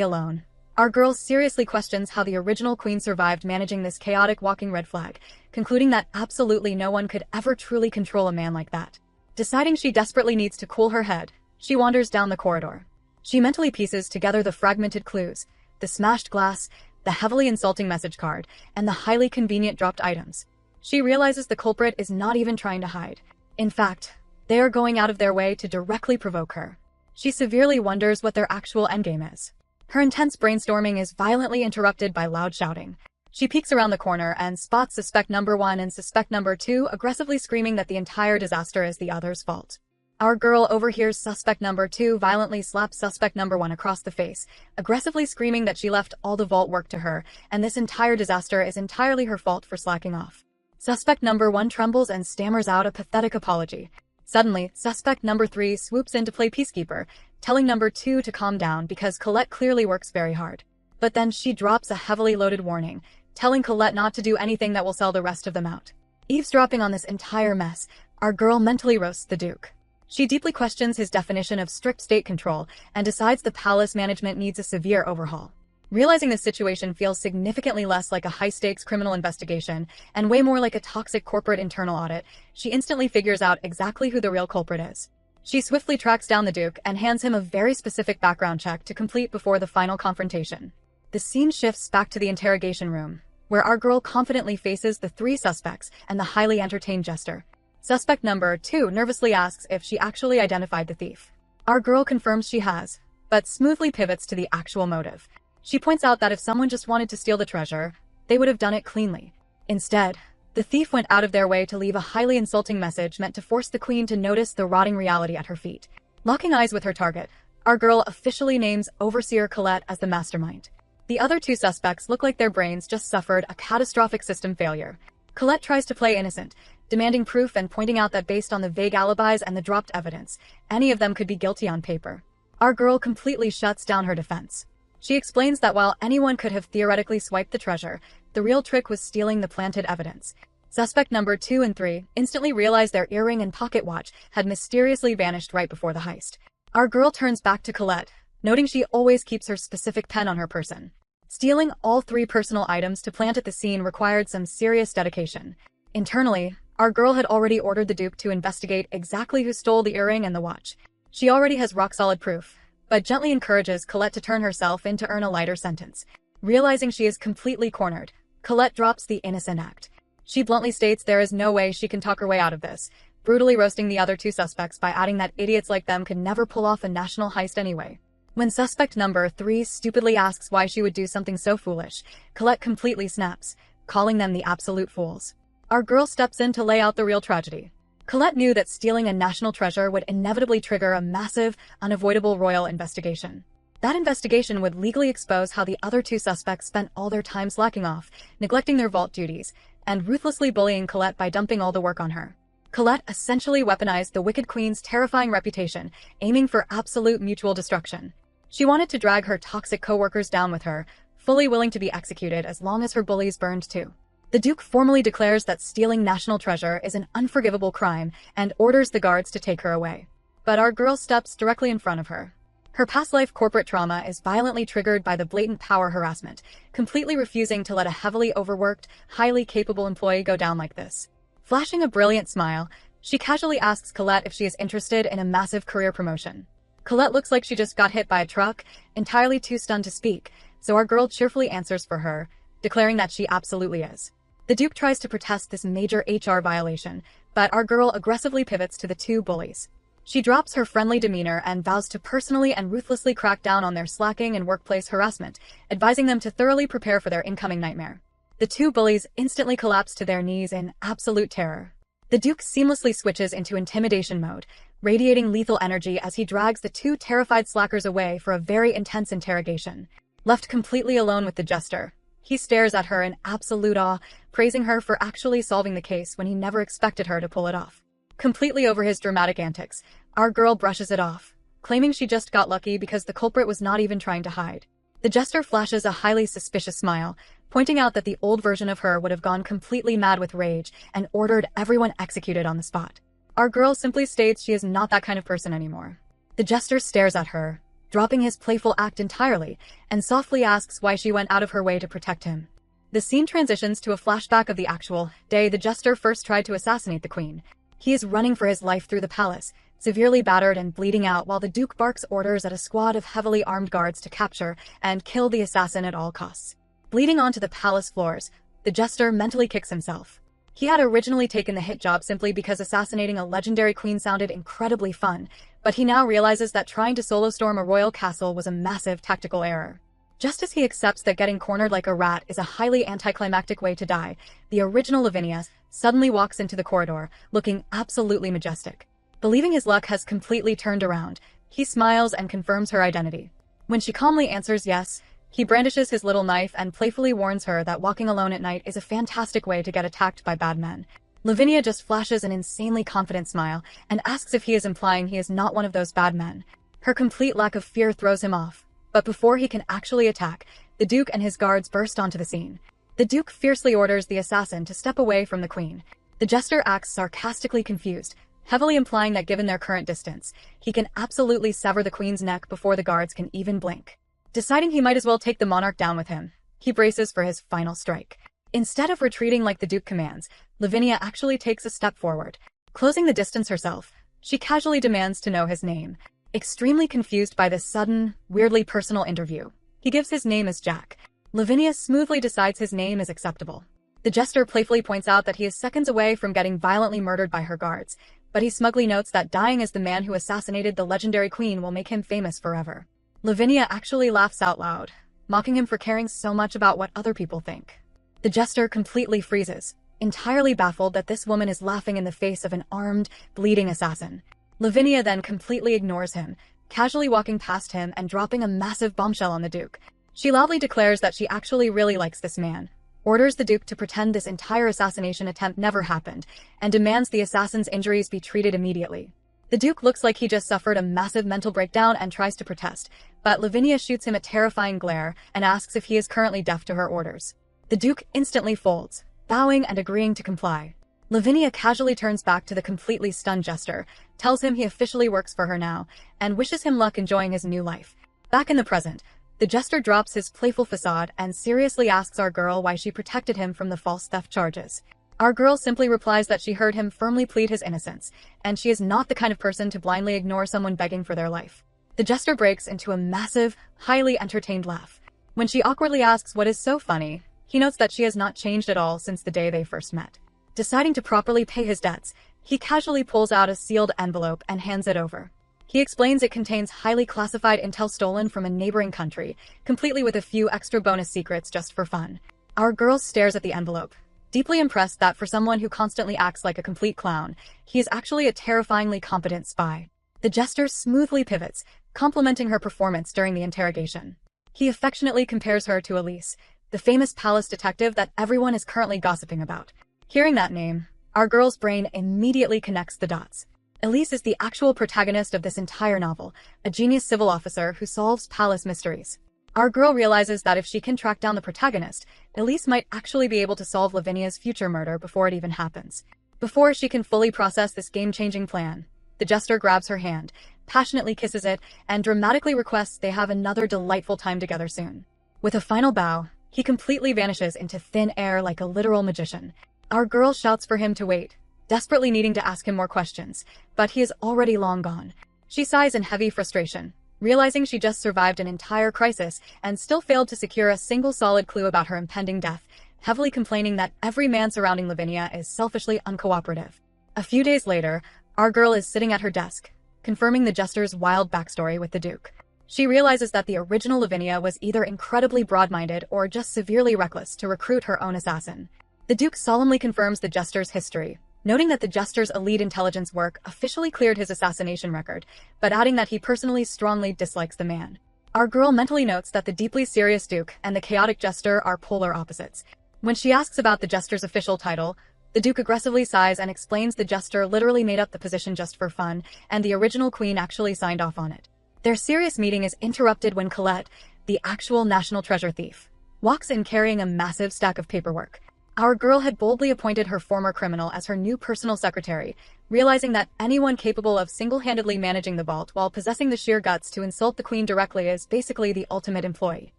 alone, our girl seriously questions how the original queen survived managing this chaotic walking red flag, concluding that absolutely no one could ever truly control a man like that. Deciding she desperately needs to cool her head, she wanders down the corridor. She mentally pieces together the fragmented clues, the smashed glass, the heavily insulting message card, and the highly convenient dropped items. She realizes the culprit is not even trying to hide. In fact, they are going out of their way to directly provoke her. She severely wonders what their actual endgame is. Her intense brainstorming is violently interrupted by loud shouting. She peeks around the corner and spots suspect number 1 and suspect number 2 aggressively screaming that the entire disaster is the other's fault. Our girl overhears suspect number 2 violently slap suspect number 1 across the face, aggressively screaming that she left all the vault work to her, and this entire disaster is entirely her fault for slacking off. Suspect number 1 trembles and stammers out a pathetic apology. Suddenly, suspect number 3 swoops in to play peacekeeper, telling number 2 to calm down because Colette clearly works very hard. But then she drops a heavily loaded warning, telling Colette not to do anything that will sell the rest of them out. Eavesdropping on this entire mess, our girl mentally roasts the Duke. She deeply questions his definition of strict state control and decides the palace management needs a severe overhaul. Realizing this situation feels significantly less like a high-stakes criminal investigation and way more like a toxic corporate internal audit, she instantly figures out exactly who the real culprit is. She swiftly tracks down the Duke and hands him a very specific background check to complete before the final confrontation. The scene shifts back to the interrogation room, where our girl confidently faces the 3 suspects and the highly entertained jester. Suspect number 2 nervously asks if she actually identified the thief. Our girl confirms she has, but smoothly pivots to the actual motive. She points out that if someone just wanted to steal the treasure, they would have done it cleanly. Instead, the thief went out of their way to leave a highly insulting message meant to force the queen to notice the rotting reality at her feet. Locking eyes with her target, our girl officially names Overseer Colette as the mastermind. The other 2 suspects look like their brains just suffered a catastrophic system failure. Colette tries to play innocent, demanding proof and pointing out that based on the vague alibis and the dropped evidence, any of them could be guilty on paper. Our girl completely shuts down her defense. She explains that while anyone could have theoretically swiped the treasure, the real trick was stealing the planted evidence. Suspect number 2 and 3 instantly realize their earring and pocket watch had mysteriously vanished right before the heist. Our girl turns back to Colette, noting she always keeps her specific pen on her person. Stealing all 3 personal items to plant at the scene required some serious dedication. Internally, our girl had already ordered the Duke to investigate exactly who stole the earring and the watch. She already has rock-solid proof, but gently encourages Colette to turn herself in to earn a lighter sentence. Realizing she is completely cornered, Colette drops the innocent act. She bluntly states there is no way she can talk her way out of this, brutally roasting the other 2 suspects by adding that idiots like them could never pull off a national heist anyway. When suspect number 3 stupidly asks why she would do something so foolish, Colette completely snaps, calling them the absolute fools. Our girl steps in to lay out the real tragedy. Colette knew that stealing a national treasure would inevitably trigger a massive, unavoidable royal investigation. That investigation would legally expose how the other 2 suspects spent all their time slacking off, neglecting their vault duties, and ruthlessly bullying Colette by dumping all the work on her. Colette essentially weaponized the Wicked Queen's terrifying reputation, aiming for absolute mutual destruction. She wanted to drag her toxic co-workers down with her, fully willing to be executed as long as her bullies burned too. The Duke formally declares that stealing national treasure is an unforgivable crime and orders the guards to take her away. But our girl steps directly in front of her. Her past-life corporate trauma is violently triggered by the blatant power harassment, completely refusing to let a heavily overworked, highly capable employee go down like this. Flashing a brilliant smile, she casually asks Colette if she is interested in a massive career promotion. Colette looks like she just got hit by a truck, entirely too stunned to speak, so our girl cheerfully answers for her, declaring that she absolutely is. The Duke tries to protest this major HR violation, but our girl aggressively pivots to the 2 bullies. She drops her friendly demeanor and vows to personally and ruthlessly crack down on their slacking and workplace harassment, advising them to thoroughly prepare for their incoming nightmare. The 2 bullies instantly collapse to their knees in absolute terror. The Duke seamlessly switches into intimidation mode, radiating lethal energy as he drags the 2 terrified slackers away for a very intense interrogation. Left completely alone with the jester, he stares at her in absolute awe, praising her for actually solving the case when he never expected her to pull it off. Completely over his dramatic antics, our girl brushes it off, claiming she just got lucky because the culprit was not even trying to hide. The jester flashes a highly suspicious smile, pointing out that the old version of her would have gone completely mad with rage and ordered everyone executed on the spot. Our girl simply states she is not that kind of person anymore. The jester stares at her, dropping his playful act entirely, and softly asks why she went out of her way to protect him. The scene transitions to a flashback of the actual day the jester first tried to assassinate the queen. He is running for his life through the palace, severely battered and bleeding out, while the Duke barks orders at a squad of heavily armed guards to capture and kill the assassin at all costs. Bleeding onto the palace floors, the jester mentally kicks himself. He had originally taken the hit job simply because assassinating a legendary queen sounded incredibly fun, but he now realizes that trying to solo storm a royal castle was a massive tactical error. Just as he accepts that getting cornered like a rat is a highly anticlimactic way to die, the original Lavinia suddenly walks into the corridor, looking absolutely majestic. Believing his luck has completely turned around, he smiles and confirms her identity. When she calmly answers yes, he brandishes his little knife and playfully warns her that walking alone at night is a fantastic way to get attacked by bad men. Lavinia just flashes an insanely confident smile and asks if he is implying he is not one of those bad men. Her complete lack of fear throws him off. But before he can actually attack, the Duke and his guards burst onto the scene. The Duke fiercely orders the assassin to step away from the queen. The jester acts sarcastically confused, heavily implying that given their current distance, he can absolutely sever the queen's neck before the guards can even blink. Deciding he might as well take the monarch down with him, he braces for his final strike. Instead of retreating like the Duke commands, Lavinia actually takes a step forward. Closing the distance herself, she casually demands to know his name. Extremely confused by this sudden, weirdly personal interview, he gives his name as Jack. Lavinia smoothly decides his name is acceptable. The jester playfully points out that he is seconds away from getting violently murdered by her guards, but he smugly notes that dying as the man who assassinated the legendary queen will make him famous forever. Lavinia actually laughs out loud, mocking him for caring so much about what other people think. The jester completely freezes, entirely baffled that this woman is laughing in the face of an armed, bleeding assassin. Lavinia then completely ignores him, casually walking past him and dropping a massive bombshell on the Duke. She loudly declares that she actually really likes this man, orders the Duke to pretend this entire assassination attempt never happened, and demands the assassin's injuries be treated immediately. The Duke looks like he just suffered a massive mental breakdown and tries to protest, but Lavinia shoots him a terrifying glare and asks if he is currently deaf to her orders. The Duke instantly folds, bowing and agreeing to comply. Lavinia casually turns back to the completely stunned jester, tells him he officially works for her now, and wishes him luck enjoying his new life. Back in the present, the jester drops his playful facade and seriously asks our girl why she protected him from the false theft charges. Our girl simply replies that she heard him firmly plead his innocence, and she is not the kind of person to blindly ignore someone begging for their life. The jester breaks into a massive, highly entertained laugh. When she awkwardly asks what is so funny, he notes that she has not changed at all since the day they first met. Deciding to properly pay his debts, he casually pulls out a sealed envelope and hands it over. He explains it contains highly classified intel stolen from a neighboring country, completely with a few extra bonus secrets just for fun. Our girl stares at the envelope, deeply impressed that for someone who constantly acts like a complete clown, he is actually a terrifyingly competent spy. The jester smoothly pivots, complimenting her performance during the interrogation. He affectionately compares her to Elise, the famous palace detective that everyone is currently gossiping about. Hearing that name, our girl's brain immediately connects the dots. Elise is the actual protagonist of this entire novel, a genius civil officer who solves palace mysteries. Our girl realizes that if she can track down the protagonist, Elise might actually be able to solve Lavinia's future murder before it even happens. Before she can fully process this game-changing plan, the jester grabs her hand, passionately kisses it, and dramatically requests they have another delightful time together soon. With a final bow, he completely vanishes into thin air like a literal magician. Our girl shouts for him to wait, desperately needing to ask him more questions, but he is already long gone. She sighs in heavy frustration, realizing she just survived an entire crisis and still failed to secure a single solid clue about her impending death, heavily complaining that every man surrounding Lavinia is selfishly uncooperative. A few days later, our girl is sitting at her desk, confirming the jester's wild backstory with the Duke. She realizes that the original Lavinia was either incredibly broad-minded or just severely reckless to recruit her own assassin. The Duke solemnly confirms the jester's history, noting that the jester's elite intelligence work officially cleared his assassination record, but adding that he personally strongly dislikes the man. Our girl mentally notes that the deeply serious Duke and the chaotic jester are polar opposites. When she asks about the jester's official title, the Duke aggressively sighs and explains the jester literally made up the position just for fun, and the original queen actually signed off on it. Their serious meeting is interrupted when Colette, the actual national treasure thief, walks in carrying a massive stack of paperwork. Our girl had boldly appointed her former criminal as her new personal secretary, realizing that anyone capable of single-handedly managing the vault while possessing the sheer guts to insult the queen directly is basically the ultimate employee.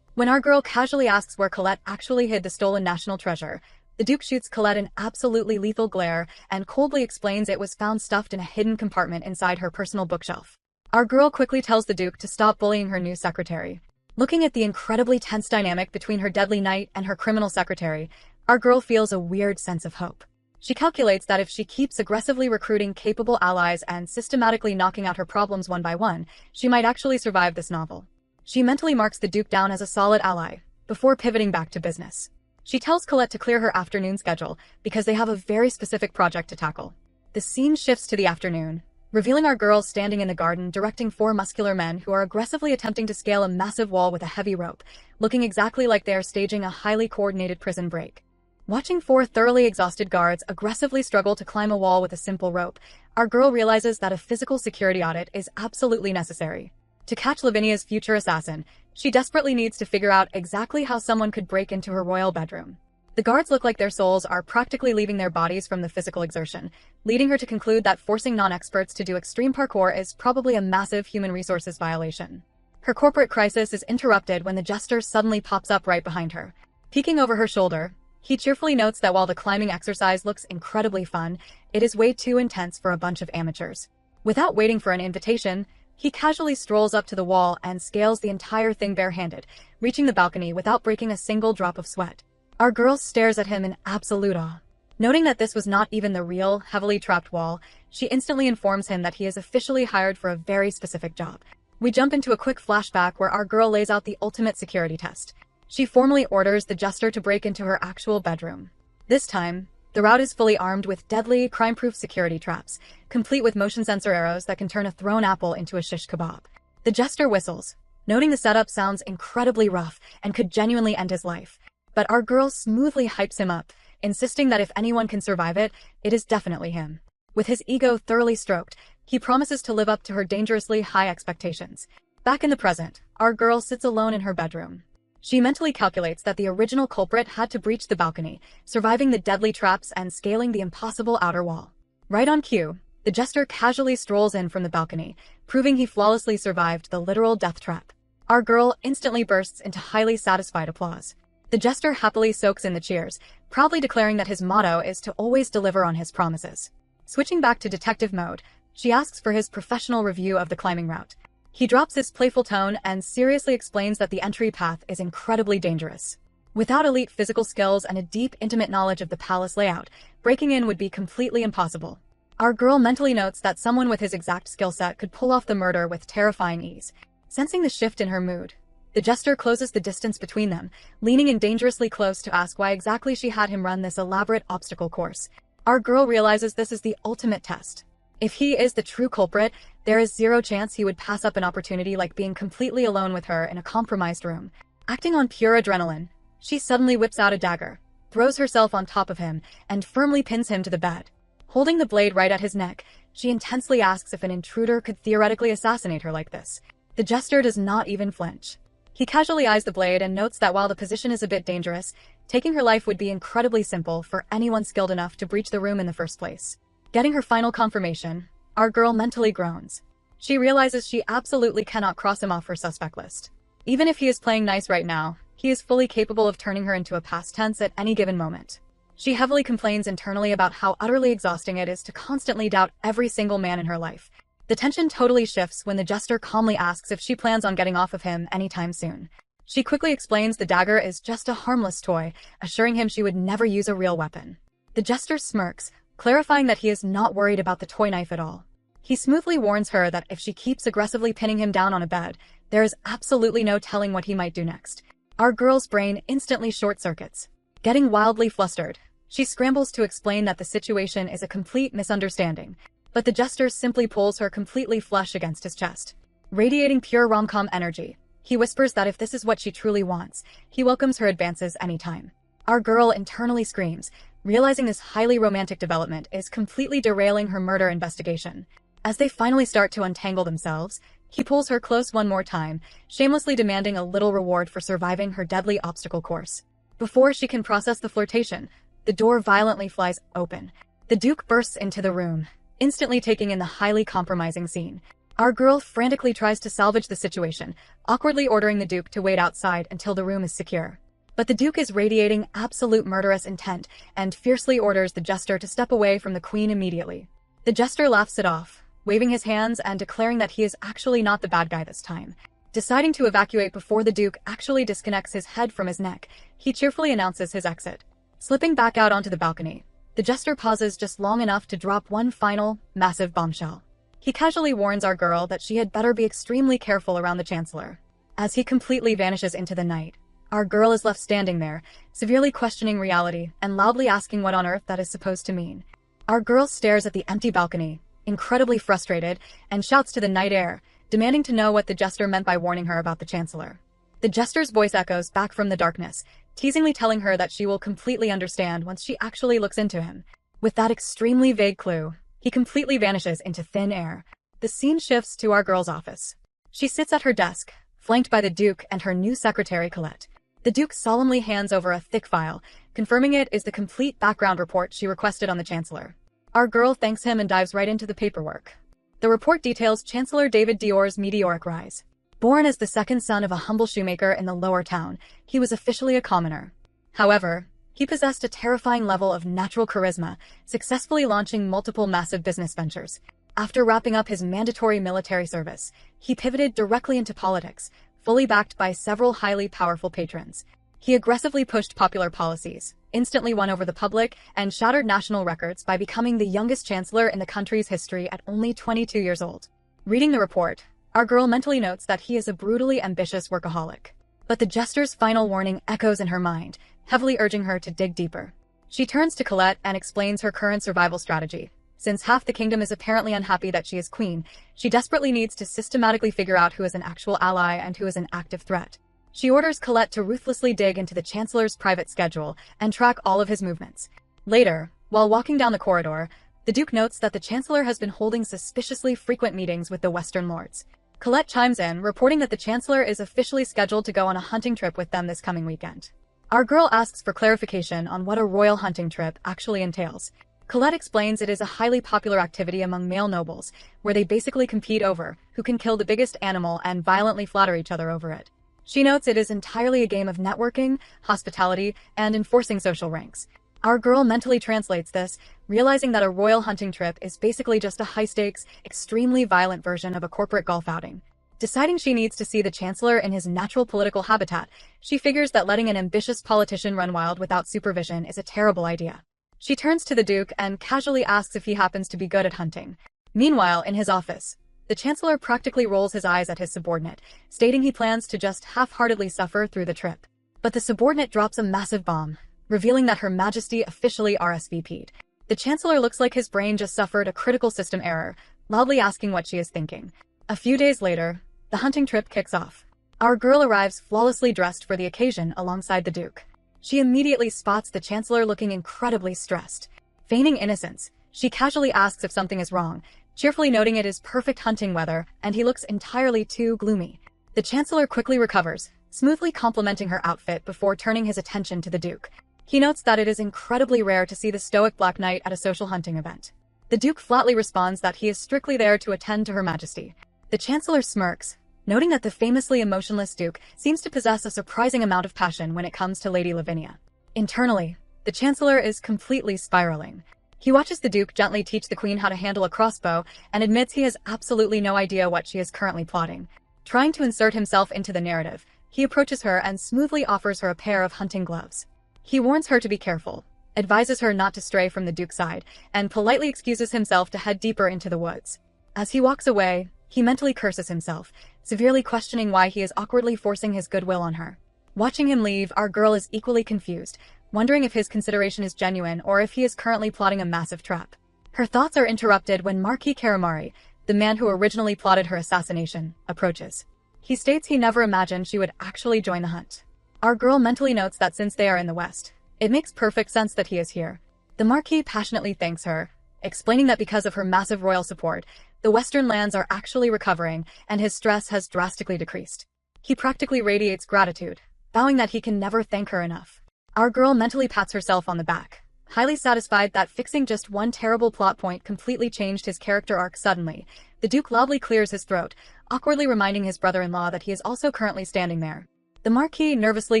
When our girl casually asks where Colette actually hid the stolen national treasure, the Duke shoots Colette an absolutely lethal glare and coldly explains it was found stuffed in a hidden compartment inside her personal bookshelf. Our girl quickly tells the Duke to stop bullying her new secretary. Looking at the incredibly tense dynamic between her deadly knight and her criminal secretary, our girl feels a weird sense of hope. She calculates that if she keeps aggressively recruiting capable allies and systematically knocking out her problems one by one, she might actually survive this novel. She mentally marks the Duke down as a solid ally, before pivoting back to business. She tells Colette to clear her afternoon schedule because they have a very specific project to tackle. The scene shifts to the afternoon, revealing our girl standing in the garden directing four muscular men who are aggressively attempting to scale a massive wall with a heavy rope, looking exactly like they are staging a highly coordinated prison break. Watching four thoroughly exhausted guards aggressively struggle to climb a wall with a simple rope, our girl realizes that a physical security audit is absolutely necessary. To catch Lavinia's future assassin, she desperately needs to figure out exactly how someone could break into her royal bedroom. The guards look like their souls are practically leaving their bodies from the physical exertion, leading her to conclude that forcing non-experts to do extreme parkour is probably a massive human resources violation. Her corporate crisis is interrupted when the jester suddenly pops up right behind her. Peeking over her shoulder, he cheerfully notes that while the climbing exercise looks incredibly fun, it is way too intense for a bunch of amateurs. Without waiting for an invitation, he casually strolls up to the wall and scales the entire thing barehanded, reaching the balcony without breaking a single drop of sweat. Our girl stares at him in absolute awe. Noting that this was not even the real, heavily trapped wall, she instantly informs him that he is officially hired for a very specific job. We jump into a quick flashback where our girl lays out the ultimate security test. She formally orders the jester to break into her actual bedroom. This time, the route is fully armed with deadly, crime-proof security traps, complete with motion sensor arrows that can turn a thrown apple into a shish kebab. The jester whistles, noting the setup sounds incredibly rough and could genuinely end his life. But our girl smoothly hypes him up, insisting that if anyone can survive it, it is definitely him. With his ego thoroughly stroked, he promises to live up to her dangerously high expectations. Back in the present, our girl sits alone in her bedroom. She mentally calculates that the original culprit had to breach the balcony, surviving the deadly traps and scaling the impossible outer wall. Right on cue, the jester casually strolls in from the balcony, proving he flawlessly survived the literal death trap. Our girl instantly bursts into highly satisfied applause. The jester happily soaks in the cheers, proudly declaring that his motto is to always deliver on his promises. Switching back to detective mode, she asks for his professional review of the climbing route. He drops his playful tone and seriously explains that the entry path is incredibly dangerous. Without elite physical skills and a deep, intimate knowledge of the palace layout, breaking in would be completely impossible. Our girl mentally notes that someone with his exact skill set could pull off the murder with terrifying ease. Sensing the shift in her mood, the jester closes the distance between them, leaning in dangerously close to ask why exactly she had him run this elaborate obstacle course. Our girl realizes this is the ultimate test. If he is the true culprit, there is zero chance he would pass up an opportunity like being completely alone with her in a compromised room. Acting on pure adrenaline, she suddenly whips out a dagger, throws herself on top of him, and firmly pins him to the bed. Holding the blade right at his neck, she intensely asks if an intruder could theoretically assassinate her like this. The jester does not even flinch. He casually eyes the blade and notes that while the position is a bit dangerous, taking her life would be incredibly simple for anyone skilled enough to breach the room in the first place. Getting her final confirmation, our girl mentally groans. She realizes she absolutely cannot cross him off her suspect list. Even if he is playing nice right now, he is fully capable of turning her into a past tense at any given moment. She heavily complains internally about how utterly exhausting it is to constantly doubt every single man in her life. The tension totally shifts when the jester calmly asks if she plans on getting off of him anytime soon. She quickly explains the dagger is just a harmless toy, assuring him she would never use a real weapon. The jester smirks, clarifying that he is not worried about the toy knife at all. He smoothly warns her that if she keeps aggressively pinning him down on a bed, there is absolutely no telling what he might do next. Our girl's brain instantly short-circuits. Getting wildly flustered, she scrambles to explain that the situation is a complete misunderstanding, but the jester simply pulls her completely flush against his chest. Radiating pure rom-com energy, he whispers that if this is what she truly wants, he welcomes her advances anytime. Our girl internally screams, realizing this highly romantic development is completely derailing her murder investigation. As they finally start to untangle themselves, He pulls her close one more time, shamelessly demanding a little reward for surviving her deadly obstacle course. Before she can process the flirtation, the door violently flies open. The Duke bursts into the room, instantly taking in the highly compromising scene. Our girl frantically tries to salvage the situation, awkwardly ordering the Duke to wait outside until the room is secure. But the Duke is radiating absolute murderous intent and fiercely orders the jester to step away from the Queen immediately. The jester laughs it off, waving his hands and declaring that he is actually not the bad guy this time. Deciding to evacuate before the Duke actually disconnects his head from his neck, he cheerfully announces his exit. Slipping back out onto the balcony, the jester pauses just long enough to drop one final, massive bombshell. He casually warns our girl that she had better be extremely careful around the Chancellor. As he completely vanishes into the night, our girl is left standing there, severely questioning reality and loudly asking what on earth that is supposed to mean. Our girl stares at the empty balcony, incredibly frustrated, and shouts to the night air, demanding to know what the jester meant by warning her about the Chancellor. The jester's voice echoes back from the darkness, teasingly telling her that she will completely understand once she actually looks into him. With that extremely vague clue, he completely vanishes into thin air. The scene shifts to our girl's office. She sits at her desk, flanked by the Duke and her new secretary Colette. The Duke solemnly hands over a thick file, confirming it is the complete background report she requested on the Chancellor. Our girl thanks him and dives right into the paperwork. The report details Chancellor David Dior's meteoric rise. Born as the second son of a humble shoemaker in the lower town, he was officially a commoner. However, he possessed a terrifying level of natural charisma, successfully launching multiple massive business ventures. After wrapping up his mandatory military service, he pivoted directly into politics, fully backed by several highly powerful patrons. He aggressively pushed popular policies, instantly won over the public, and shattered national records by becoming the youngest chancellor in the country's history at only 22 years old. Reading the report, our girl mentally notes that he is a brutally ambitious workaholic. But the jester's final warning echoes in her mind, heavily urging her to dig deeper. She turns to Colette and explains her current survival strategy. Since half the kingdom is apparently unhappy that she is queen, she desperately needs to systematically figure out who is an actual ally and who is an active threat. She orders Colette to ruthlessly dig into the Chancellor's private schedule and track all of his movements. Later, while walking down the corridor, the Duke notes that the Chancellor has been holding suspiciously frequent meetings with the Western Lords. Colette chimes in, reporting that the Chancellor is officially scheduled to go on a hunting trip with them this coming weekend. Our girl asks for clarification on what a royal hunting trip actually entails. Colette explains it is a highly popular activity among male nobles, where they basically compete over who can kill the biggest animal and violently flatter each other over it. She notes it is entirely a game of networking, hospitality, and enforcing social ranks. Our girl mentally translates this, realizing that a royal hunting trip is basically just a high-stakes, extremely violent version of a corporate golf outing. Deciding she needs to see the Chancellor in his natural political habitat, she figures that letting an ambitious politician run wild without supervision is a terrible idea. She turns to the Duke and casually asks if he happens to be good at hunting. Meanwhile, in his office, the Chancellor practically rolls his eyes at his subordinate, stating he plans to just half-heartedly suffer through the trip. But the subordinate drops a massive bomb, revealing that Her Majesty officially RSVP'd. The Chancellor looks like his brain just suffered a critical system error, loudly asking what she is thinking. A few days later, the hunting trip kicks off. Our girl arrives flawlessly dressed for the occasion alongside the Duke. She immediately spots the Chancellor looking incredibly stressed. Feigning innocence, she casually asks if something is wrong, cheerfully noting it is perfect hunting weather and he looks entirely too gloomy. The Chancellor quickly recovers, smoothly complimenting her outfit before turning his attention to the Duke. He notes that it is incredibly rare to see the stoic Black Knight at a social hunting event. The Duke flatly responds that he is strictly there to attend to Her Majesty. The Chancellor smirks, noting that the famously emotionless Duke seems to possess a surprising amount of passion when it comes to Lady Lavinia. Internally, the Chancellor is completely spiraling. He watches the Duke gently teach the Queen how to handle a crossbow and admits he has absolutely no idea what she is currently plotting. Trying to insert himself into the narrative, he approaches her and smoothly offers her a pair of hunting gloves. He warns her to be careful, advises her not to stray from the Duke's side, and politely excuses himself to head deeper into the woods. As he walks away, he mentally curses himself, severely questioning why he is awkwardly forcing his goodwill on her. Watching him leave, our girl is equally confused, wondering if his consideration is genuine or if he is currently plotting a massive trap. Her thoughts are interrupted when Marquis Karamari, the man who originally plotted her assassination, approaches. He states he never imagined she would actually join the hunt. Our girl mentally notes that since they are in the West, it makes perfect sense that he is here. The Marquis passionately thanks her, explaining that because of her massive royal support, The Western lands are actually recovering, and his stress has drastically decreased. He practically radiates gratitude, vowing that he can never thank her enough. Our girl mentally pats herself on the back, highly satisfied that fixing just one terrible plot point completely changed his character arc suddenly. The Duke loudly clears his throat, awkwardly reminding his brother-in-law that he is also currently standing there. The Marquis nervously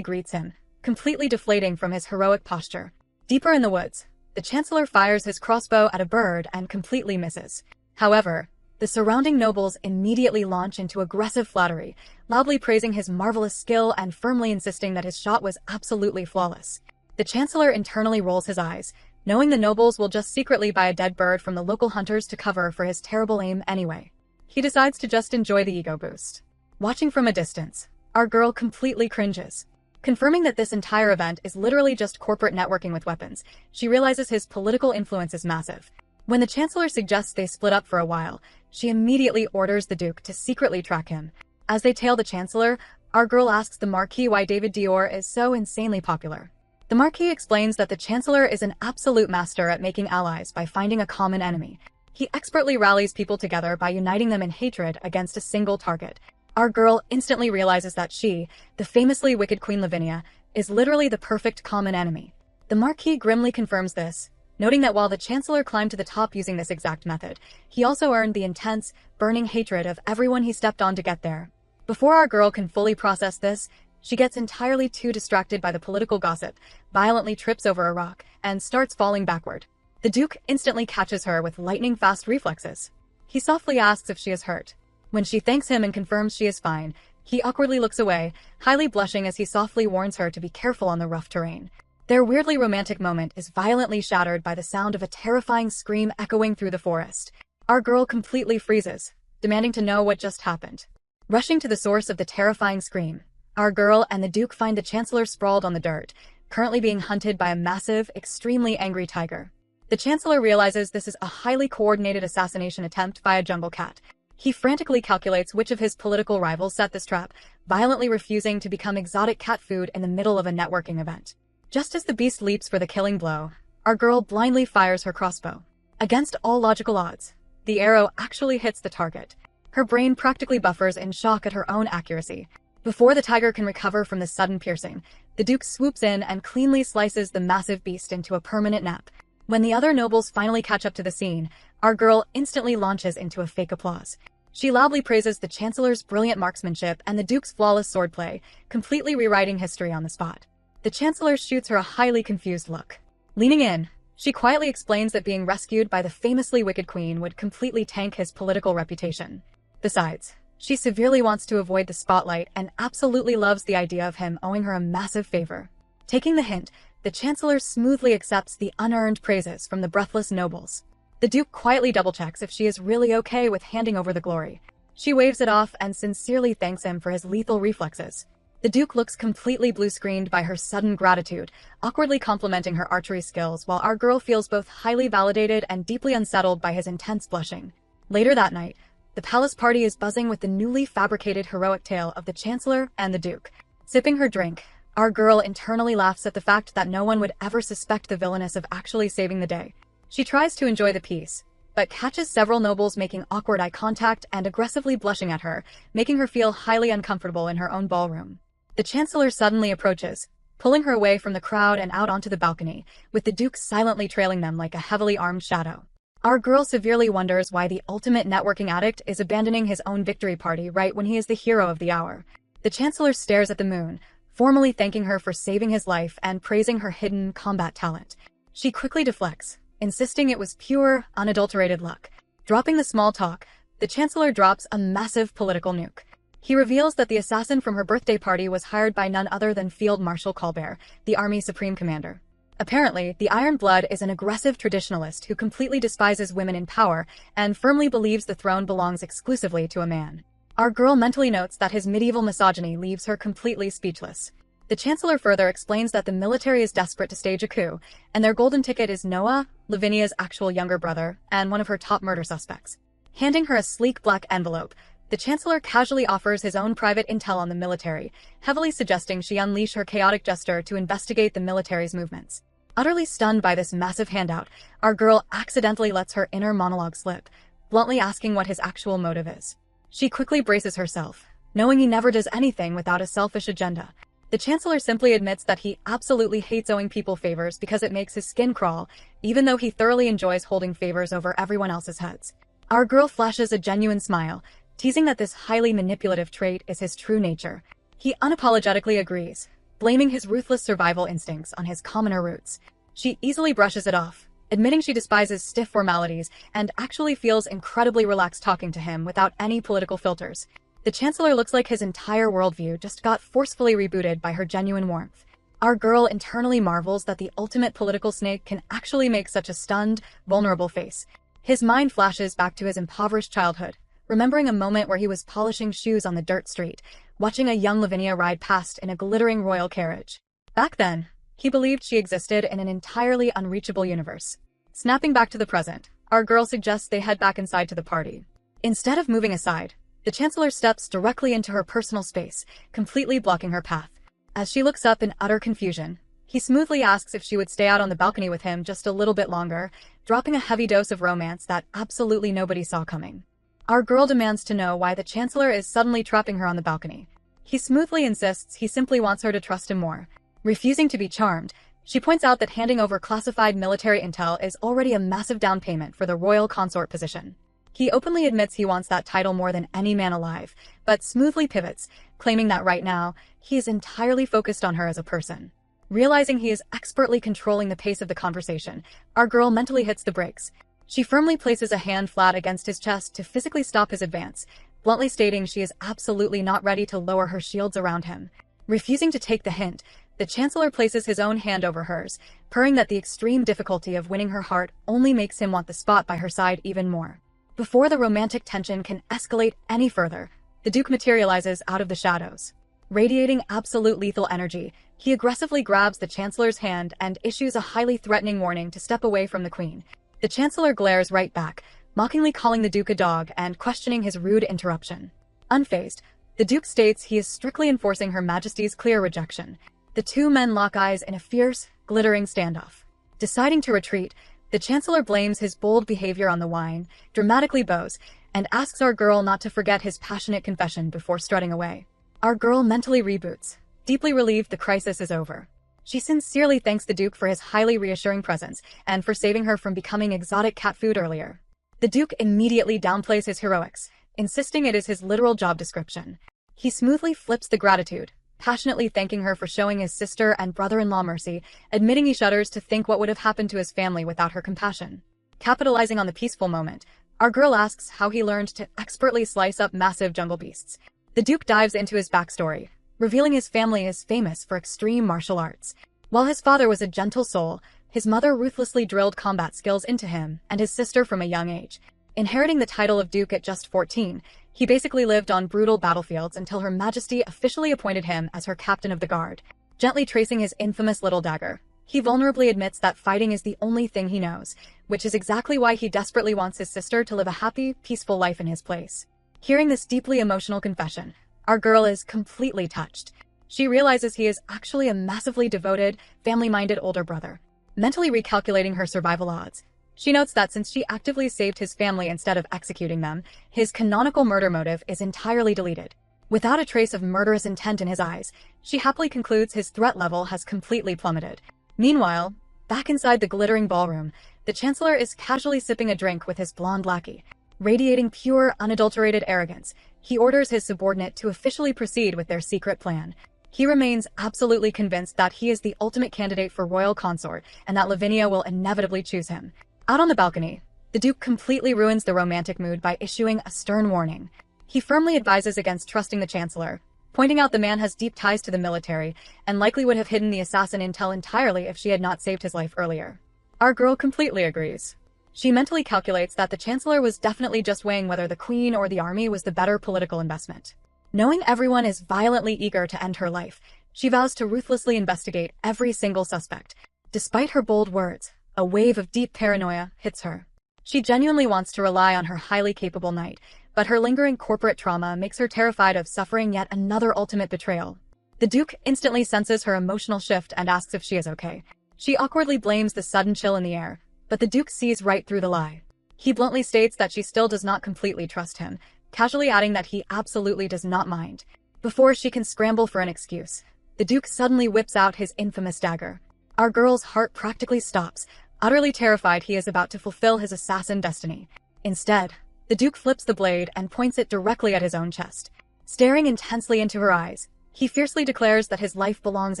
greets him, completely deflating from his heroic posture. Deeper in the woods, the Chancellor fires his crossbow at a bird and completely misses. However, the surrounding nobles immediately launch into aggressive flattery, loudly praising his marvelous skill and firmly insisting that his shot was absolutely flawless. The Chancellor internally rolls his eyes, knowing the nobles will just secretly buy a dead bird from the local hunters to cover for his terrible aim anyway. He decides to just enjoy the ego boost. Watching from a distance, our girl completely cringes. Confirming that this entire event is literally just corporate networking with weapons, she realizes his political influence is massive. When the Chancellor suggests they split up for a while, she immediately orders the Duke to secretly track him. As they tail the Chancellor, our girl asks the Marquis why David Dior is so insanely popular. The Marquis explains that the Chancellor is an absolute master at making allies by finding a common enemy. He expertly rallies people together by uniting them in hatred against a single target. Our girl instantly realizes that she, the famously wicked Queen Lavinia, is literally the perfect common enemy. The Marquis grimly confirms this, noting that while the Chancellor climbed to the top using this exact method, he also earned the intense, burning hatred of everyone he stepped on to get there. Before our girl can fully process this, she gets entirely too distracted by the political gossip, violently trips over a rock, and starts falling backward. The Duke instantly catches her with lightning-fast reflexes. He softly asks if she is hurt. When she thanks him and confirms she is fine, he awkwardly looks away, highly blushing as he softly warns her to be careful on the rough terrain. Their weirdly romantic moment is violently shattered by the sound of a terrifying scream echoing through the forest. Our girl completely freezes, demanding to know what just happened. Rushing to the source of the terrifying scream, our girl and the Duke find the Chancellor sprawled on the dirt, currently being hunted by a massive, extremely angry tiger. The Chancellor realizes this is a highly coordinated assassination attempt by a jungle cat. He frantically calculates which of his political rivals set this trap, violently refusing to become exotic cat food in the middle of a networking event. Just as the beast leaps for the killing blow, our girl blindly fires her crossbow. Against all logical odds, the arrow actually hits the target. Her brain practically buffers in shock at her own accuracy. Before the tiger can recover from the sudden piercing, the Duke swoops in and cleanly slices the massive beast into a permanent nap. When the other nobles finally catch up to the scene, our girl instantly launches into a fake applause. She loudly praises the Chancellor's brilliant marksmanship and the Duke's flawless swordplay, completely rewriting history on the spot. The Chancellor shoots her a highly confused look. Leaning in, she quietly explains that being rescued by the famously wicked Queen would completely tank his political reputation. Besides, she severely wants to avoid the spotlight and absolutely loves the idea of him owing her a massive favor. Taking the hint, the Chancellor smoothly accepts the unearned praises from the breathless nobles. The Duke quietly double-checks if she is really okay with handing over the glory. She waves it off and sincerely thanks him for his lethal reflexes. The Duke looks completely blue-screened by her sudden gratitude, awkwardly complimenting her archery skills, while our girl feels both highly validated and deeply unsettled by his intense blushing. Later that night, the palace party is buzzing with the newly fabricated heroic tale of the Chancellor and the Duke. Sipping her drink, our girl internally laughs at the fact that no one would ever suspect the villainess of actually saving the day. She tries to enjoy the peace, but catches several nobles making awkward eye contact and aggressively blushing at her, making her feel highly uncomfortable in her own ballroom. The Chancellor suddenly approaches, pulling her away from the crowd and out onto the balcony, with the Duke silently trailing them like a heavily armed shadow. Our girl severely wonders why the ultimate networking addict is abandoning his own victory party right when he is the hero of the hour. The Chancellor stares at the moon, formally thanking her for saving his life and praising her hidden combat talent. She quickly deflects, insisting it was pure, unadulterated luck. Dropping the small talk, the Chancellor drops a massive political nuke. He reveals that the assassin from her birthday party was hired by none other than Field Marshal Colbert, the Army's Supreme Commander. Apparently, the Iron Blood is an aggressive traditionalist who completely despises women in power and firmly believes the throne belongs exclusively to a man. Our girl mentally notes that his medieval misogyny leaves her completely speechless. The Chancellor further explains that the military is desperate to stage a coup, and their golden ticket is Noah, Lavinia's actual younger brother, and one of her top murder suspects. Handing her a sleek black envelope, the Chancellor casually offers his own private intel on the military, heavily suggesting she unleash her chaotic jester to investigate the military's movements. Utterly stunned by this massive handout, our girl accidentally lets her inner monologue slip, bluntly asking what his actual motive is. She quickly braces herself, knowing he never does anything without a selfish agenda. The Chancellor simply admits that he absolutely hates owing people favors because it makes his skin crawl, even though he thoroughly enjoys holding favors over everyone else's heads. Our girl flashes a genuine smile, teasing that this highly manipulative trait is his true nature. He unapologetically agrees, blaming his ruthless survival instincts on his commoner roots. She easily brushes it off, admitting she despises stiff formalities and actually feels incredibly relaxed talking to him without any political filters. The Chancellor looks like his entire worldview just got forcefully rebooted by her genuine warmth. Our girl internally marvels that the ultimate political snake can actually make such a stunned, vulnerable face. His mind flashes back to his impoverished childhood, remembering a moment where he was polishing shoes on the dirt street, watching a young Lavinia ride past in a glittering royal carriage. Back then, he believed she existed in an entirely unreachable universe. Snapping back to the present, our girl suggests they head back inside to the party. Instead of moving aside, the Chancellor steps directly into her personal space, completely blocking her path. As she looks up in utter confusion, he smoothly asks if she would stay out on the balcony with him just a little bit longer, dropping a heavy dose of romance that absolutely nobody saw coming. Our girl demands to know why the Chancellor is suddenly trapping her on the balcony. He smoothly insists he simply wants her to trust him more. Refusing to be charmed, she points out that handing over classified military intel is already a massive down payment for the royal consort position. He openly admits he wants that title more than any man alive, but smoothly pivots, claiming that right now, he is entirely focused on her as a person. Realizing he is expertly controlling the pace of the conversation, our girl mentally hits the brakes. She firmly places a hand flat against his chest to physically stop his advance, bluntly stating she is absolutely not ready to lower her shields around him. Refusing to take the hint, the Chancellor places his own hand over hers, purring that the extreme difficulty of winning her heart only makes him want the spot by her side even more. Before the romantic tension can escalate any further, the Duke materializes out of the shadows. Radiating absolute lethal energy, he aggressively grabs the Chancellor's hand and issues a highly threatening warning to step away from the Queen. The Chancellor glares right back, mockingly calling the Duke a dog and questioning his rude interruption. Unfazed, the Duke states he is strictly enforcing Her Majesty's clear rejection. The two men lock eyes in a fierce, glittering standoff. Deciding to retreat, the Chancellor blames his bold behavior on the wine, dramatically bows, and asks our girl not to forget his passionate confession before strutting away. Our girl mentally reboots, deeply relieved the crisis is over. She sincerely thanks the Duke for his highly reassuring presence and for saving her from becoming exotic cat food earlier. The Duke immediately downplays his heroics, insisting it is his literal job description. He smoothly flips the gratitude, passionately thanking her for showing his sister and brother-in-law mercy, admitting he shudders to think what would have happened to his family without her compassion. Capitalizing on the peaceful moment, our girl asks how he learned to expertly slice up massive jungle beasts. The Duke dives into his backstory, revealing his family is famous for extreme martial arts. While his father was a gentle soul, his mother ruthlessly drilled combat skills into him and his sister from a young age. Inheriting the title of Duke at just 14, he basically lived on brutal battlefields until Her Majesty officially appointed him as her captain of the guard. Gently tracing his infamous little dagger, he vulnerably admits that fighting is the only thing he knows, which is exactly why he desperately wants his sister to live a happy, peaceful life in his place. Hearing this deeply emotional confession, our girl is completely touched. She realizes he is actually a massively devoted, family-minded older brother. Mentally recalculating her survival odds, she notes that since she actively saved his family instead of executing them, his canonical murder motive is entirely deleted. Without a trace of murderous intent in his eyes, she happily concludes his threat level has completely plummeted. Meanwhile, back inside the glittering ballroom, the Chancellor is casually sipping a drink with his blonde lackey. Radiating pure, unadulterated arrogance, he orders his subordinate to officially proceed with their secret plan. He remains absolutely convinced that he is the ultimate candidate for royal consort and that Lavinia will inevitably choose him. Out on the balcony, the Duke completely ruins the romantic mood by issuing a stern warning. He firmly advises against trusting the Chancellor, pointing out the man has deep ties to the military and likely would have hidden the assassin intel entirely if she had not saved his life earlier. Our girl completely agrees. She mentally calculates that the Chancellor was definitely just weighing whether the Queen or the army was the better political investment. Knowing everyone is violently eager to end her life, she vows to ruthlessly investigate every single suspect. Despite her bold words, a wave of deep paranoia hits her. She genuinely wants to rely on her highly capable knight, but her lingering corporate trauma makes her terrified of suffering yet another ultimate betrayal. The Duke instantly senses her emotional shift and asks if she is okay. She awkwardly blames the sudden chill in the air, but the Duke sees right through the lie. He bluntly states that she still does not completely trust him, casually adding that he absolutely does not mind. Before she can scramble for an excuse, the Duke suddenly whips out his infamous dagger. Our girl's heart practically stops, utterly terrified he is about to fulfill his assassin destiny. Instead, the Duke flips the blade and points it directly at his own chest. Staring intensely into her eyes, he fiercely declares that his life belongs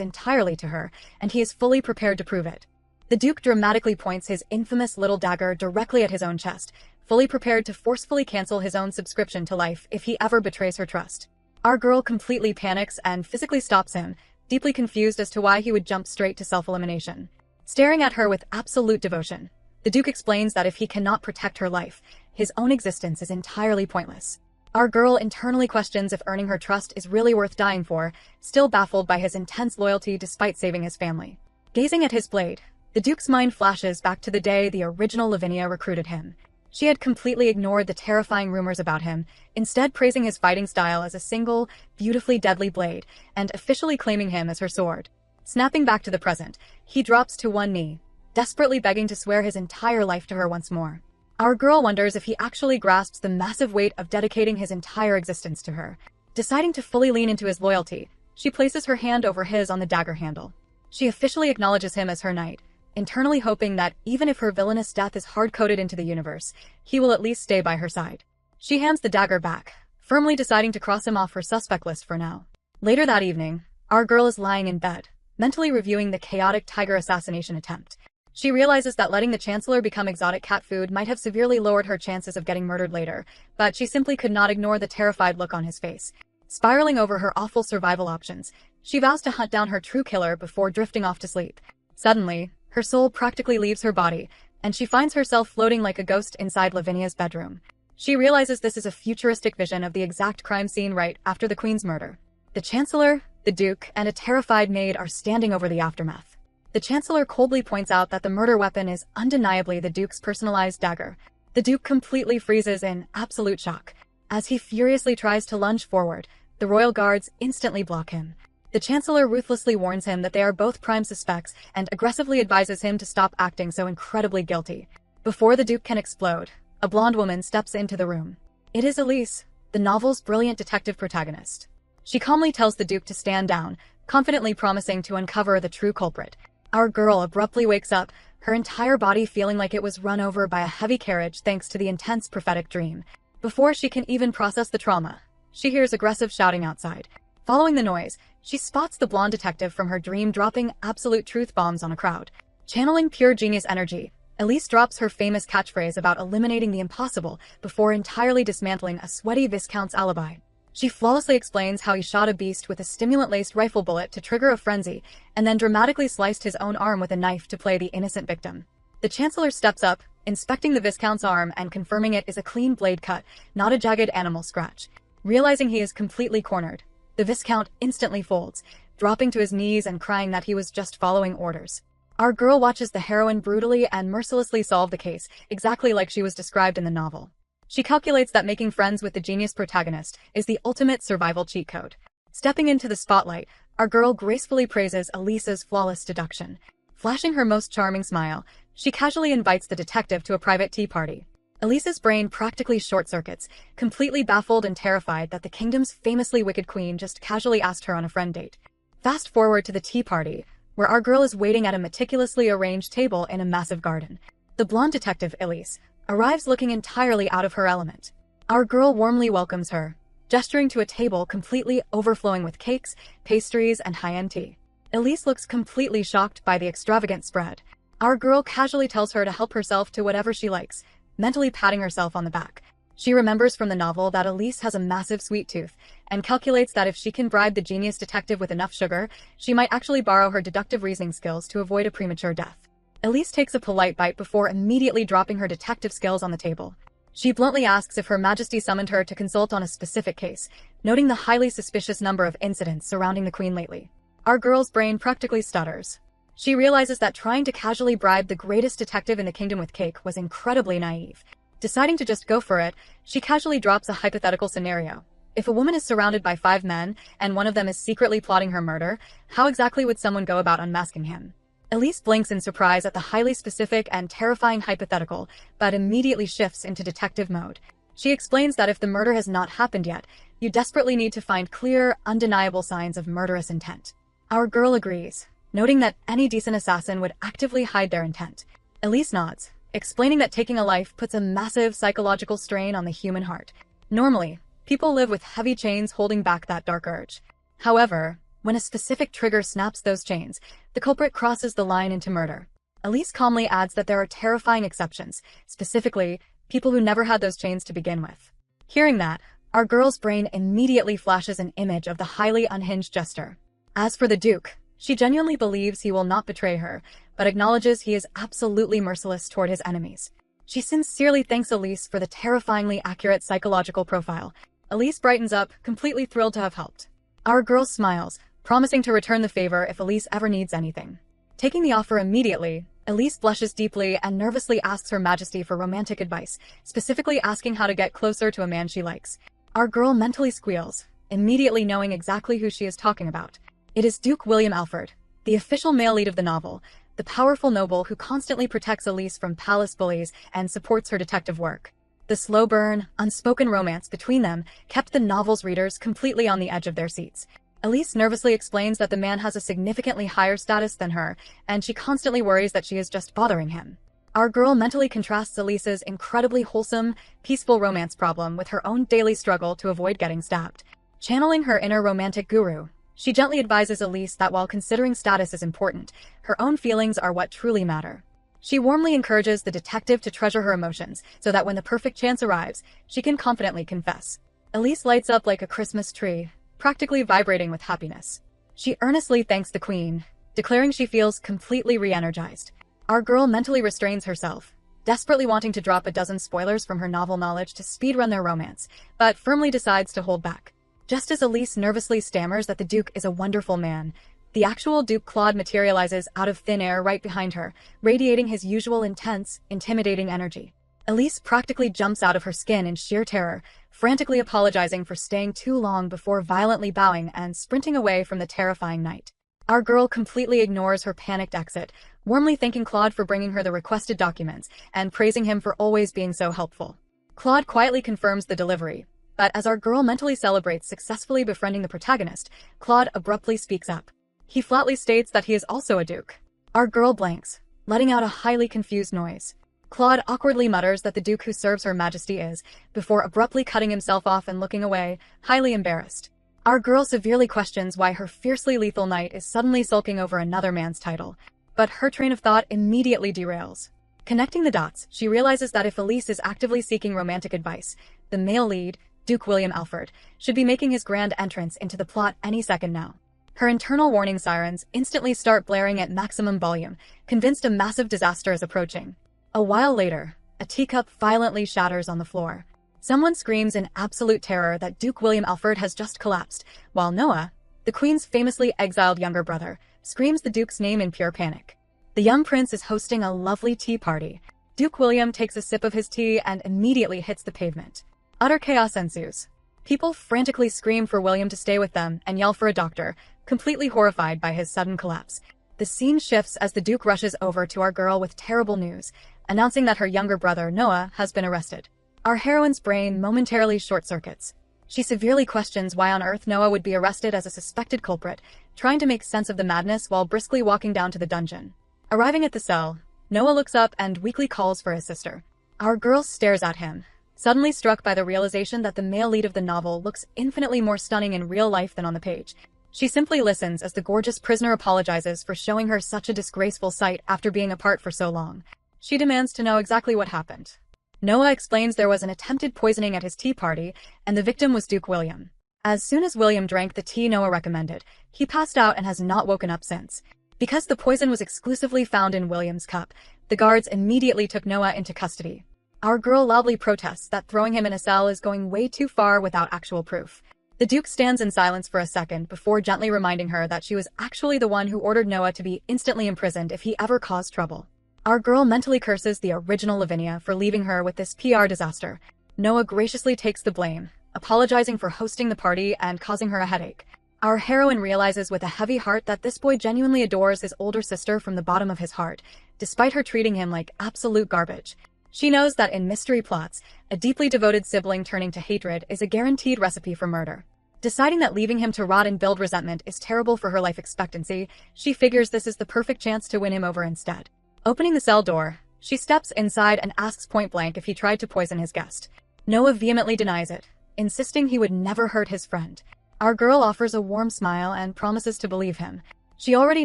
entirely to her, and he is fully prepared to prove it. The Duke dramatically points his infamous little dagger directly at his own chest, fully prepared to forcefully cancel his own subscription to life if he ever betrays her trust. Our girl completely panics and physically stops him, deeply confused as to why he would jump straight to self-elimination. Staring at her with absolute devotion, the Duke explains that if he cannot protect her life, his own existence is entirely pointless. Our girl internally questions if earning her trust is really worth dying for, still baffled by his intense loyalty despite saving his family. Gazing at his blade, the Duke's mind flashes back to the day the original Lavinia recruited him. She had completely ignored the terrifying rumors about him, instead praising his fighting style as a single, beautifully deadly blade, and officially claiming him as her sword. Snapping back to the present, he drops to one knee, desperately begging to swear his entire life to her once more. Our girl wonders if he actually grasps the massive weight of dedicating his entire existence to her. Deciding to fully lean into his loyalty, she places her hand over his on the dagger handle. She officially acknowledges him as her knight, internally hoping that even if her villainous death is hard-coded into the universe, he will at least stay by her side. She hands the dagger back, firmly deciding to cross him off her suspect list for now. Later that evening, our girl is lying in bed, mentally reviewing the chaotic tiger assassination attempt. She realizes that letting the Chancellor become exotic cat food might have severely lowered her chances of getting murdered later, but she simply could not ignore the terrified look on his face. Spiraling over her awful survival options, she vows to hunt down her true killer before drifting off to sleep. Suddenly, her soul practically leaves her body, and she finds herself floating like a ghost inside Lavinia's bedroom. She realizes this is a futuristic vision of the exact crime scene right after the Queen's murder. The Chancellor, the Duke, and a terrified maid are standing over the aftermath. The Chancellor coldly points out that the murder weapon is undeniably the Duke's personalized dagger. The Duke completely freezes in absolute shock. As he furiously tries to lunge forward, the royal guards instantly block him. The Chancellor ruthlessly warns him that they are both prime suspects and aggressively advises him to stop acting so incredibly guilty. Before the Duke can explode, a blonde woman steps into the room. It is Elise, the novel's brilliant detective protagonist. She calmly tells the Duke to stand down, confidently promising to uncover the true culprit. Our girl abruptly wakes up, her entire body feeling like it was run over by a heavy carriage thanks to the intense prophetic dream. Before she can even process the trauma, she hears aggressive shouting outside. Following the noise, she spots the blonde detective from her dream dropping absolute truth bombs on a crowd. Channeling pure genius energy, Elise drops her famous catchphrase about eliminating the impossible before entirely dismantling a sweaty Viscount's alibi. She flawlessly explains how he shot a beast with a stimulant-laced rifle bullet to trigger a frenzy, and then dramatically sliced his own arm with a knife to play the innocent victim. The Chancellor steps up, inspecting the Viscount's arm and confirming it is a clean blade cut, not a jagged animal scratch. Realizing he is completely cornered, the Viscount instantly folds, dropping to his knees and crying that he was just following orders. Our girl watches the heroine brutally and mercilessly solve the case, exactly like she was described in the novel. She calculates that making friends with the genius protagonist is the ultimate survival cheat code. Stepping into the spotlight, our girl gracefully praises Elise's flawless deduction. Flashing her most charming smile, she casually invites the detective to a private tea party. Elise's brain practically short-circuits, completely baffled and terrified that the kingdom's famously wicked queen just casually asked her on a friend date. Fast forward to the tea party, where our girl is waiting at a meticulously arranged table in a massive garden. The blonde detective, Elise, arrives looking entirely out of her element. Our girl warmly welcomes her, gesturing to a table completely overflowing with cakes, pastries, and high-end tea. Elise looks completely shocked by the extravagant spread. Our girl casually tells her to help herself to whatever she likes, mentally patting herself on the back. She remembers from the novel that Elise has a massive sweet tooth, and calculates that if she can bribe the genius detective with enough sugar, she might actually borrow her deductive reasoning skills to avoid a premature death. Elise takes a polite bite before immediately dropping her detective skills on the table. She bluntly asks if Her Majesty summoned her to consult on a specific case, noting the highly suspicious number of incidents surrounding the Queen lately. Our girl's brain practically stutters. She realizes that trying to casually bribe the greatest detective in the kingdom with cake was incredibly naive. Deciding to just go for it, she casually drops a hypothetical scenario. If a woman is surrounded by 5 men, and one of them is secretly plotting her murder, how exactly would someone go about unmasking him? Elise blinks in surprise at the highly specific and terrifying hypothetical, but immediately shifts into detective mode. She explains that if the murder has not happened yet, you desperately need to find clear, undeniable signs of murderous intent. Our girl agrees, noting that any decent assassin would actively hide their intent. Elise nods, explaining that taking a life puts a massive psychological strain on the human heart. Normally, people live with heavy chains holding back that dark urge. However, when a specific trigger snaps those chains, the culprit crosses the line into murder. Elise calmly adds that there are terrifying exceptions, specifically, people who never had those chains to begin with. Hearing that, our girl's brain immediately flashes an image of the highly unhinged jester. As for the Duke, she genuinely believes he will not betray her, but acknowledges he is absolutely merciless toward his enemies. She sincerely thanks Elise for the terrifyingly accurate psychological profile. Elise brightens up, completely thrilled to have helped. Our girl smiles, promising to return the favor if Elise ever needs anything. Taking the offer immediately, Elise blushes deeply and nervously asks Her Majesty for romantic advice, specifically asking how to get closer to a man she likes. Our girl mentally squeals, immediately knowing exactly who she is talking about. It is Duke William Alfred, the official male lead of the novel, the powerful noble who constantly protects Elise from palace bullies and supports her detective work. The slow burn, unspoken romance between them kept the novel's readers completely on the edge of their seats. Elise nervously explains that the man has a significantly higher status than her, and she constantly worries that she is just bothering him. Our girl mentally contrasts Elise's incredibly wholesome, peaceful romance problem with her own daily struggle to avoid getting stabbed. Channeling her inner romantic guru, she gently advises Elise that while considering status is important, her own feelings are what truly matter. She warmly encourages the detective to treasure her emotions so that when the perfect chance arrives, she can confidently confess. Elise lights up like a Christmas tree, practically vibrating with happiness. She earnestly thanks the Queen, declaring she feels completely re-energized. Our girl mentally restrains herself, desperately wanting to drop a dozen spoilers from her novel knowledge to speedrun their romance, but firmly decides to hold back. Just as Elise nervously stammers that the Duke is a wonderful man, the actual Duke Claude materializes out of thin air right behind her, radiating his usual intense, intimidating energy. Elise practically jumps out of her skin in sheer terror, frantically apologizing for staying too long before violently bowing and sprinting away from the terrifying knight. Our girl completely ignores her panicked exit, warmly thanking Claude for bringing her the requested documents and praising him for always being so helpful. Claude quietly confirms the delivery, but as our girl mentally celebrates successfully befriending the protagonist, Claude abruptly speaks up. He flatly states that he is also a duke. Our girl blanks, letting out a highly confused noise. Claude awkwardly mutters that the Duke who serves Her Majesty is, before abruptly cutting himself off and looking away, highly embarrassed. Our girl severely questions why her fiercely lethal knight is suddenly sulking over another man's title, but her train of thought immediately derails. Connecting the dots, she realizes that if Elise is actively seeking romantic advice, the male lead, Duke William Alfred, should be making his grand entrance into the plot any second now. Her internal warning sirens instantly start blaring at maximum volume, convinced a massive disaster is approaching. A while later, a teacup violently shatters on the floor. Someone screams in absolute terror that Duke William Alfred has just collapsed, while Noah, the Queen's famously exiled younger brother, screams the Duke's name in pure panic. The young prince is hosting a lovely tea party. Duke William takes a sip of his tea and immediately hits the pavement. Utter chaos ensues. People frantically scream for William to stay with them and yell for a doctor, completely horrified by his sudden collapse. The scene shifts as the Duke rushes over to our girl with terrible news, announcing that her younger brother, Noah, has been arrested. Our heroine's brain momentarily short-circuits. She severely questions why on earth Noah would be arrested as a suspected culprit, trying to make sense of the madness while briskly walking down to the dungeon. Arriving at the cell, Noah looks up and weakly calls for his sister. Our girl stares at him, suddenly struck by the realization that the male lead of the novel looks infinitely more stunning in real life than on the page. She simply listens as the gorgeous prisoner apologizes for showing her such a disgraceful sight after being apart for so long. She demands to know exactly what happened. Noah explains there was an attempted poisoning at his tea party, and the victim was Duke William. As soon as William drank the tea Noah recommended, he passed out and has not woken up since. Because the poison was exclusively found in William's cup, the guards immediately took Noah into custody. Our girl loudly protests that throwing him in a cell is going way too far without actual proof. The Duke stands in silence for a second before gently reminding her that she was actually the one who ordered Noah to be instantly imprisoned if he ever caused trouble. Our girl mentally curses the original Lavinia for leaving her with this PR disaster. Noah graciously takes the blame, apologizing for hosting the party and causing her a headache. Our heroine realizes with a heavy heart that this boy genuinely adores his older sister from the bottom of his heart, despite her treating him like absolute garbage. She knows that in mystery plots, a deeply devoted sibling turning to hatred is a guaranteed recipe for murder. Deciding that leaving him to rot and build resentment is terrible for her life expectancy, she figures this is the perfect chance to win him over instead. Opening the cell door, she steps inside and asks point-blank if he tried to poison his guest. Noah vehemently denies it, insisting he would never hurt his friend. Our girl offers a warm smile and promises to believe him. She already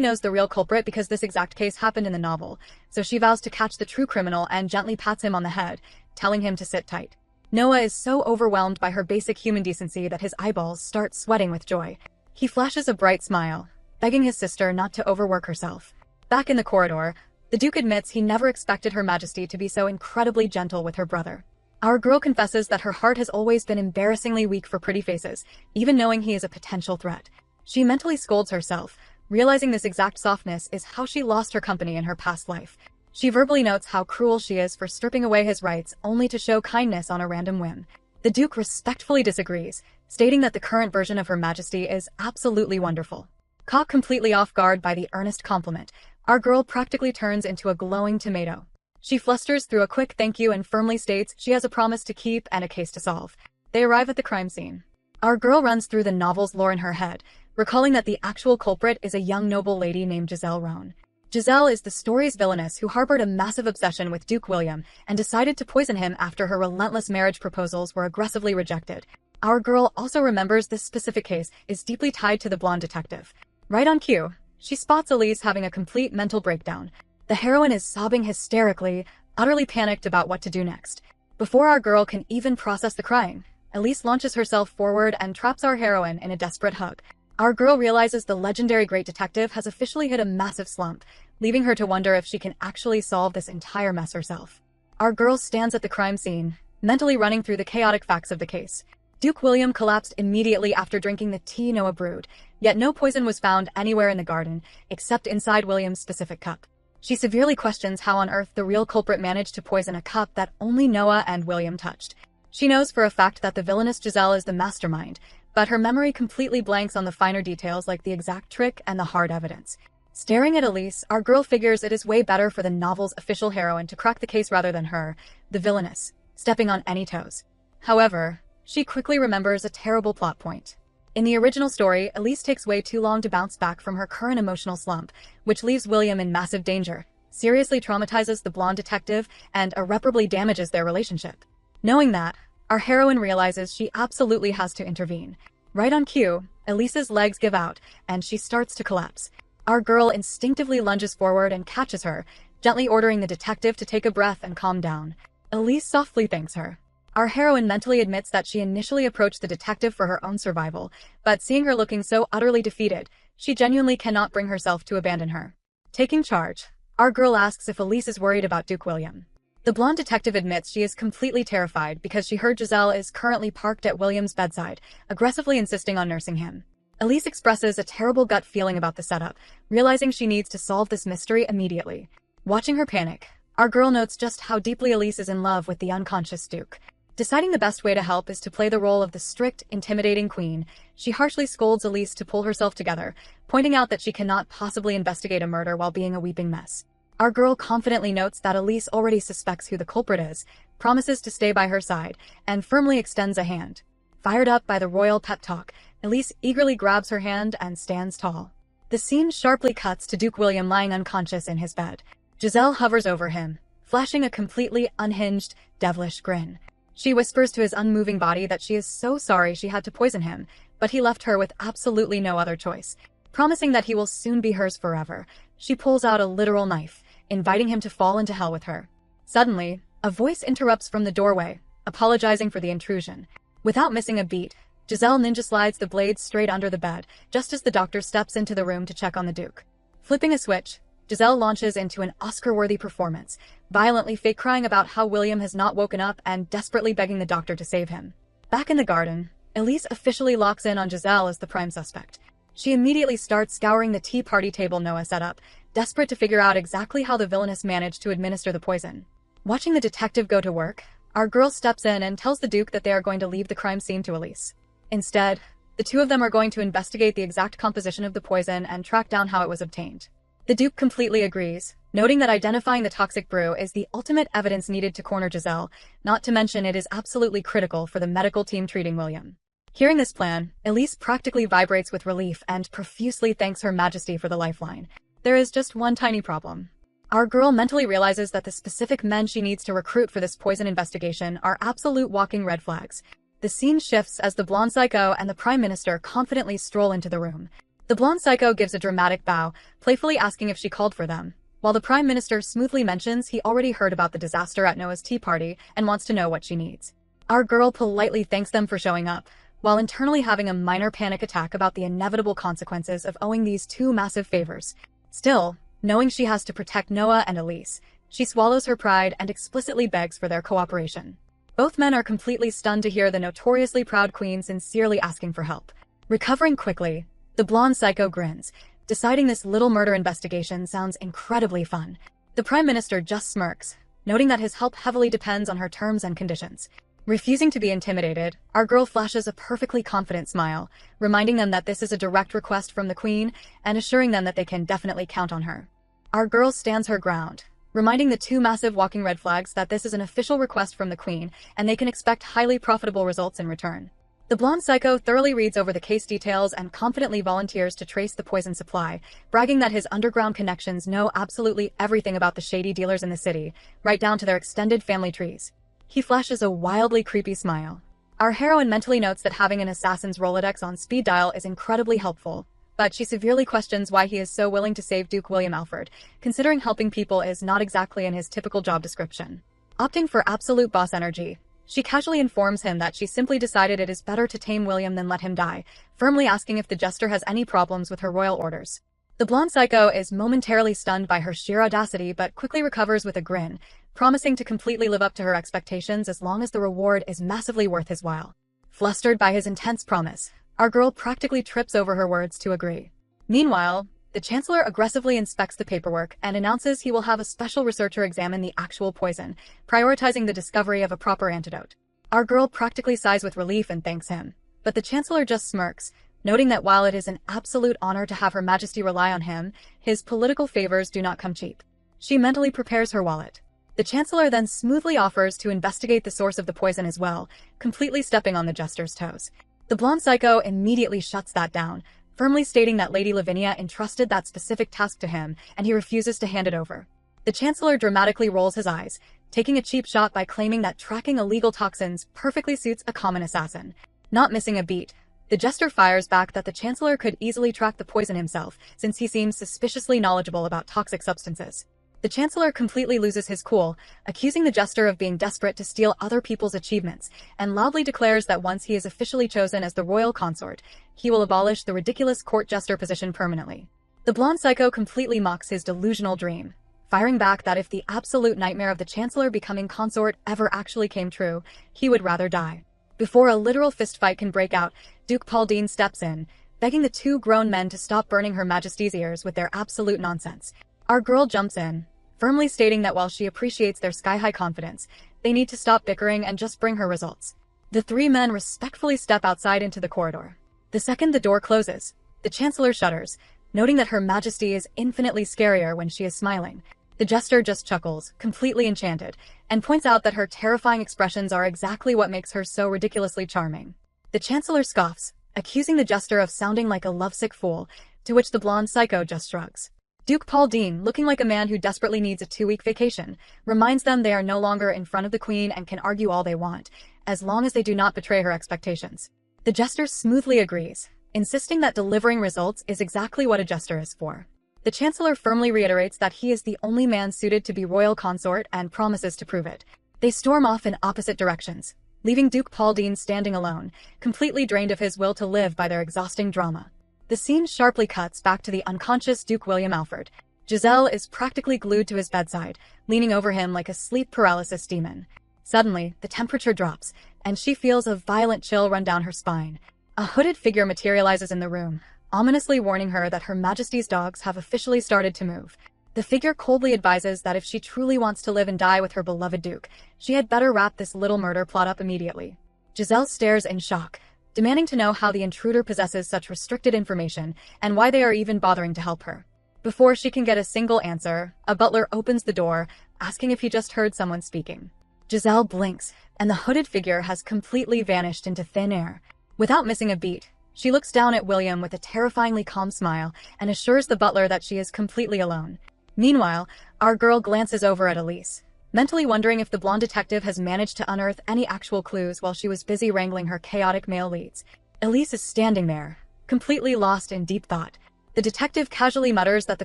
knows the real culprit because this exact case happened in the novel, so she vows to catch the true criminal and gently pats him on the head, telling him to sit tight. Noah is so overwhelmed by her basic human decency that his eyeballs start sweating with joy. He flashes a bright smile, begging his sister not to overwork herself. Back in the corridor, the Duke admits he never expected Her Majesty to be so incredibly gentle with her brother. Our girl confesses that her heart has always been embarrassingly weak for pretty faces, even knowing he is a potential threat. She mentally scolds herself, realizing this exact softness is how she lost her company in her past life. She verbally notes how cruel she is for stripping away his rights only to show kindness on a random whim. The Duke respectfully disagrees, stating that the current version of Her Majesty is absolutely wonderful. Caught completely off guard by the earnest compliment, our girl practically turns into a glowing tomato. She flusters through a quick thank you and firmly states she has a promise to keep and a case to solve. They arrive at the crime scene. Our girl runs through the novel's lore in her head, recalling that the actual culprit is a young noble lady named Giselle Roan. Giselle is the story's villainess who harbored a massive obsession with Duke William and decided to poison him after her relentless marriage proposals were aggressively rejected. Our girl also remembers this specific case is deeply tied to the blonde detective. Right on cue, she spots Elise having a complete mental breakdown. The heroine is sobbing hysterically, utterly panicked about what to do next. Before our girl can even process the crying, Elise launches herself forward and traps our heroine in a desperate hug. Our girl realizes the legendary great detective has officially hit a massive slump, leaving her to wonder if she can actually solve this entire mess herself. Our girl stands at the crime scene, mentally running through the chaotic facts of the case. Duke William collapsed immediately after drinking the tea Noah brewed, yet no poison was found anywhere in the garden, except inside William's specific cup. She severely questions how on earth the real culprit managed to poison a cup that only Noah and William touched. She knows for a fact that the villainous Giselle is the mastermind, but her memory completely blanks on the finer details like the exact trick and the hard evidence. Staring at Elise, our girl figures it is way better for the novel's official heroine to crack the case rather than her, the villainess, stepping on any toes. However, she quickly remembers a terrible plot point. In the original story, Elise takes way too long to bounce back from her current emotional slump, which leaves William in massive danger, seriously traumatizes the blonde detective, and irreparably damages their relationship. Knowing that, our heroine realizes she absolutely has to intervene. Right on cue, Elise's legs give out, and she starts to collapse. Our girl instinctively lunges forward and catches her, gently ordering the detective to take a breath and calm down. Elise softly thanks her. Our heroine mentally admits that she initially approached the detective for her own survival, but seeing her looking so utterly defeated, she genuinely cannot bring herself to abandon her. Taking charge, our girl asks if Elise is worried about Duke William. The blonde detective admits she is completely terrified because she heard Giselle is currently parked at William's bedside, aggressively insisting on nursing him. Elise expresses a terrible gut feeling about the setup, realizing she needs to solve this mystery immediately. Watching her panic, our girl notes just how deeply Elise is in love with the unconscious Duke. Deciding the best way to help is to play the role of the strict, intimidating queen, she harshly scolds Elise to pull herself together, pointing out that she cannot possibly investigate a murder while being a weeping mess. Our girl confidently notes that Elise already suspects who the culprit is, promises to stay by her side, and firmly extends a hand. Fired up by the royal pep talk, Elise eagerly grabs her hand and stands tall. The scene sharply cuts to Duke William lying unconscious in his bed. Giselle hovers over him, flashing a completely unhinged, devilish grin. She whispers to his unmoving body that she is so sorry she had to poison him, but he left her with absolutely no other choice. Promising that he will soon be hers forever, she pulls out a literal knife, inviting him to fall into hell with her. Suddenly, a voice interrupts from the doorway, apologizing for the intrusion. Without missing a beat, Giselle ninja slides the blade straight under the bed, just as the doctor steps into the room to check on the Duke. Flipping a switch, Giselle launches into an Oscar-worthy performance, violently fake crying about how William has not woken up and desperately begging the doctor to save him. Back in the garden, Elise officially locks in on Giselle as the prime suspect. She immediately starts scouring the tea party table Noah set up, desperate to figure out exactly how the villainess managed to administer the poison. Watching the detective go to work, our girl steps in and tells the Duke that they are going to leave the crime scene to Elise. Instead, The two of them are going to investigate the exact composition of the poison and track down how it was obtained. The Duke completely agrees, noting that identifying the toxic brew is the ultimate evidence needed to corner Giselle, not to mention it is absolutely critical for the medical team treating William. Hearing this plan, Elise practically vibrates with relief and profusely thanks Her Majesty for the lifeline. There is just one tiny problem. Our girl mentally realizes that the specific men she needs to recruit for this poison investigation are absolute walking red flags. The scene shifts as the blonde psycho and the Prime Minister confidently stroll into the room. The blonde psycho gives a dramatic bow, playfully asking if she called for them, while the Prime Minister smoothly mentions he already heard about the disaster at Noah's tea party and wants to know what she needs. Our girl politely thanks them for showing up, while internally having a minor panic attack about the inevitable consequences of owing these two massive favors. Still, knowing she has to protect Noah and Elise, she swallows her pride and explicitly begs for their cooperation. Both men are completely stunned to hear the notoriously proud queen sincerely asking for help. Recovering quickly, the blonde psycho grins, deciding this little murder investigation sounds incredibly fun. The Prime Minister just smirks, noting that his help heavily depends on her terms and conditions. Refusing to be intimidated, our girl flashes a perfectly confident smile, reminding them that this is a direct request from the Queen and assuring them that they can definitely count on her. Our girl stands her ground, reminding the two massive walking red flags that this is an official request from the Queen and they can expect highly profitable results in return. The blonde psycho thoroughly reads over the case details and confidently volunteers to trace the poison supply, bragging that his underground connections know absolutely everything about the shady dealers in the city, right down to their extended family trees. He flashes a wildly creepy smile. Our heroine mentally notes that having an assassin's Rolodex on speed dial is incredibly helpful, but she severely questions why he is so willing to save Duke William Alfred, considering helping people is not exactly in his typical job description. Opting for absolute boss energy, she casually informs him that she simply decided it is better to tame William than let him die, firmly asking if the jester has any problems with her royal orders. The blonde psycho is momentarily stunned by her sheer audacity but quickly recovers with a grin, promising to completely live up to her expectations as long as the reward is massively worth his while. Flustered by his intense promise, our girl practically trips over her words to agree. Meanwhile, the Chancellor aggressively inspects the paperwork and announces he will have a special researcher examine the actual poison, prioritizing the discovery of a proper antidote. Our girl practically sighs with relief and thanks him, but the Chancellor just smirks, noting that while it is an absolute honor to have Her Majesty rely on him, his political favors do not come cheap. She mentally prepares her wallet. The Chancellor then smoothly offers to investigate the source of the poison as well, completely stepping on the jester's toes. The blonde psycho immediately shuts that down, firmly stating that Lady Lavinia entrusted that specific task to him and he refuses to hand it over. The Chancellor dramatically rolls his eyes, taking a cheap shot by claiming that tracking illegal toxins perfectly suits a common assassin. Not missing a beat, the jester fires back that the Chancellor could easily track the poison himself since he seems suspiciously knowledgeable about toxic substances. The Chancellor completely loses his cool, accusing the jester of being desperate to steal other people's achievements, and loudly declares that once he is officially chosen as the royal consort, he will abolish the ridiculous court jester position permanently. The blonde psycho completely mocks his delusional dream, firing back that if the absolute nightmare of the Chancellor becoming consort ever actually came true, he would rather die. Before a literal fistfight can break out, Duke Pauldine steps in, begging the two grown men to stop burning Her Majesty's ears with their absolute nonsense. Our girl jumps in, firmly stating that while she appreciates their sky-high confidence, they need to stop bickering and just bring her results. The three men respectfully step outside into the corridor. The second the door closes, the Chancellor shudders, noting that Her Majesty is infinitely scarier when she is smiling. The jester just chuckles, completely enchanted, and points out that her terrifying expressions are exactly what makes her so ridiculously charming. The Chancellor scoffs, accusing the jester of sounding like a lovesick fool, to which the blonde psycho just shrugs. Duke Pauldine, looking like a man who desperately needs a 2-week vacation, reminds them they are no longer in front of the Queen and can argue all they want, as long as they do not betray her expectations. The jester smoothly agrees, insisting that delivering results is exactly what a jester is for. The Chancellor firmly reiterates that he is the only man suited to be royal consort and promises to prove it. They storm off in opposite directions, leaving Duke Pauldine standing alone, completely drained of his will to live by their exhausting drama. The scene sharply cuts back to the unconscious Duke William Alfred. Giselle is practically glued to his bedside, leaning over him like a sleep paralysis demon. Suddenly, the temperature drops, and she feels a violent chill run down her spine. A hooded figure materializes in the room, ominously warning her that Her Majesty's dogs have officially started to move. The figure coldly advises that if she truly wants to live and die with her beloved Duke, she had better wrap this little murder plot up immediately. Giselle stares in shock, demanding to know how the intruder possesses such restricted information and why they are even bothering to help her. Before she can get a single answer, a butler opens the door, asking if he just heard someone speaking. Giselle blinks, and the hooded figure has completely vanished into thin air. Without missing a beat, she looks down at William with a terrifyingly calm smile and assures the butler that she is completely alone. Meanwhile, our girl glances over at Elise, mentally wondering if the blonde detective has managed to unearth any actual clues while she was busy wrangling her chaotic male leads. Elise is standing there, completely lost in deep thought. The detective casually mutters that the